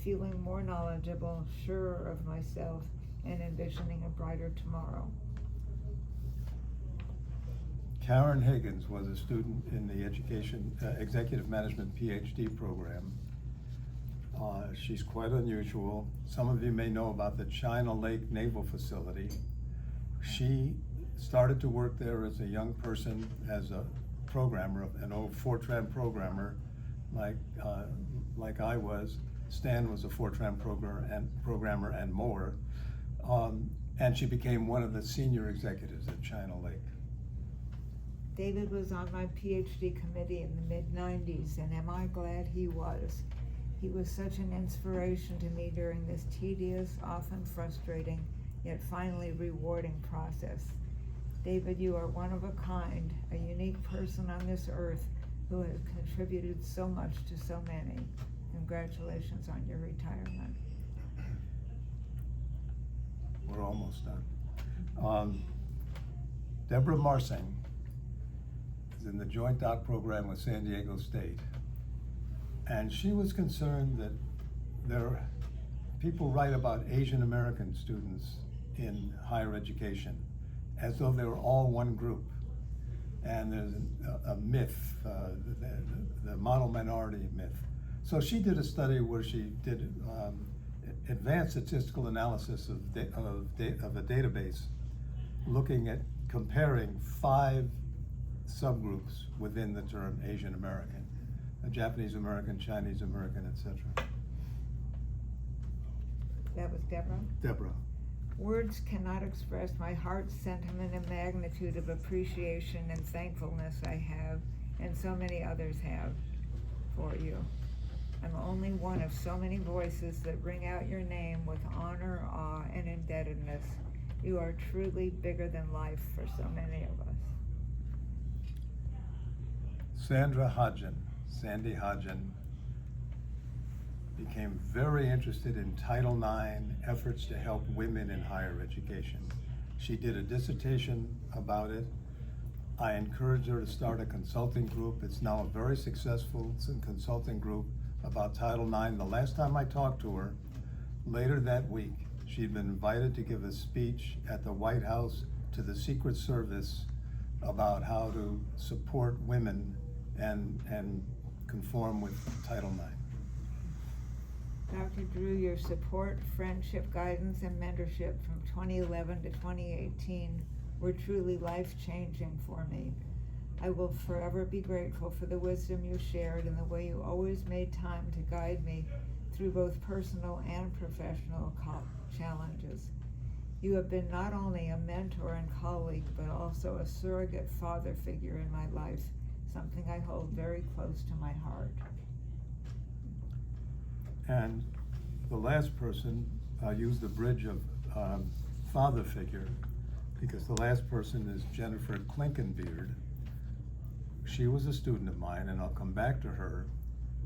feeling more knowledgeable, surer of myself, and envisioning a brighter tomorrow. Karen Higgins was a student in the Executive Management PhD program. She's quite unusual. Some of you may know about the China Lake Naval Facility. She started to work there as a young person, as a programmer, an old Fortran programmer, like I was. Stan was a Fortran programmer and more. And she became one of the senior executives at China Lake. David was on my PhD committee in the mid-90s, and am I glad he was. He was such an inspiration to me during this tedious, often frustrating, yet finally rewarding process. David, you are one of a kind, a unique person on this earth who has contributed so much to so many. Congratulations on your retirement. We're almost done. Deborah Marsing is in the Joint Doc program with San Diego State. And she was concerned that people write about Asian American students in higher education as though they were all one group. And there's a myth, the model minority myth. So she did a study where she did advanced statistical analysis of a database, looking at comparing 5 subgroups within the term Asian American. Japanese American, Chinese American, etc. That was Deborah? Deborah. Words cannot express my heart's sentiment and magnitude of appreciation and thankfulness I have, and so many others have, for you. I'm only one of so many voices that ring out your name with honor, awe, and indebtedness. You are truly bigger than life for so many of us. Sandra Hodgen, Sandy Hodgen, became very interested in Title IX efforts to help women in higher education. She did a dissertation about it, I encouraged her to start a consulting group. It's now a very successful consulting group about Title IX. The last time I talked to her, later that week, she'd been invited to give a speech at the White House to the Secret Service about how to support women and conform with Title IX. Dr. Drew, your support, friendship, guidance, and mentorship from 2011 to 2018 were truly life-changing for me. I will forever be grateful for the wisdom you shared and the way you always made time to guide me through both personal and professional challenges. You have been not only a mentor and colleague, but also a surrogate father figure in my life, something I hold very close to my heart. And the last person used the bridge of father figure, because the last person is Jennifer Klinkenbeard. She was a student of mine, and I'll come back to her,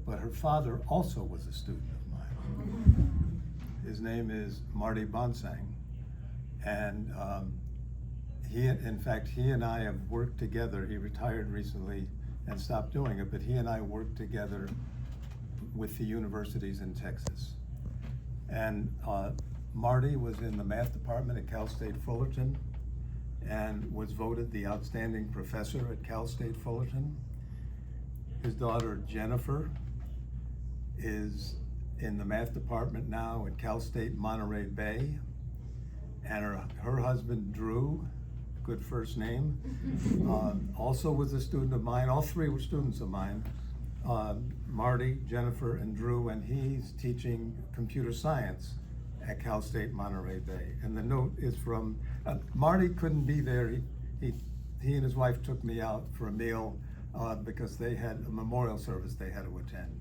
but her father also was a student of mine. His name is Marty Bonsang, and he and I have worked together. He retired recently and stopped doing it, but he and I worked together with the universities in Texas. And Marty was in the math department at Cal State Fullerton and was voted the outstanding professor at Cal State Fullerton. His daughter Jennifer is in the math department now at Cal State Monterey Bay. And her husband Drew, good first name, also was a student of mine. All three were students of mine. Marty, Jennifer, and Drew, and he's teaching computer science at Cal State Monterey Bay. And the note is from, Marty couldn't be there. He and his wife took me out for a meal because they had a memorial service they had to attend.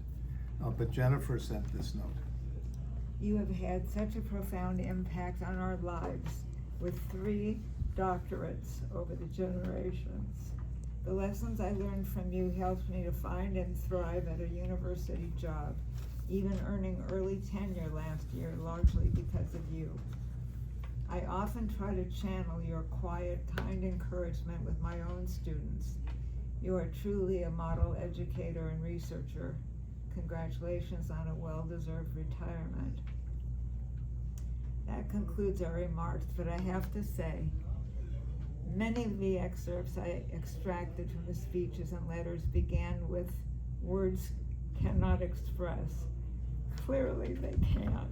But Jennifer sent this note. You have had such a profound impact on our lives with 3 doctorates over the generations. The lessons I learned from you helped me to find and thrive at a university job, even earning early tenure last year, largely because of you. I often try to channel your quiet, kind encouragement with my own students. You are truly a model educator and researcher. Congratulations on a well-deserved retirement. That concludes our remarks, but I have to say, many of the excerpts I extracted from the speeches and letters began with words cannot express. Clearly they can.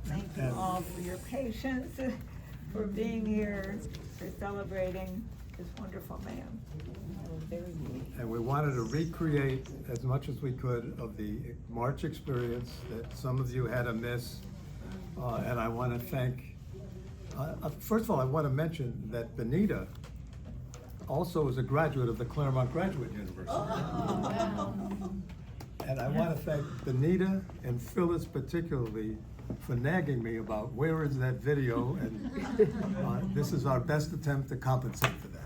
Thank you all for your patience, for being here, for celebrating this wonderful man. And we wanted to recreate as much as we could of the March experience that some of you had to miss. And I want to thank, first of all, I want to mention that Benita also is a graduate of the Claremont Graduate University. Oh. And I want to thank Benita and Phyllis particularly for nagging me about where is that video, and this is our best attempt to compensate for that.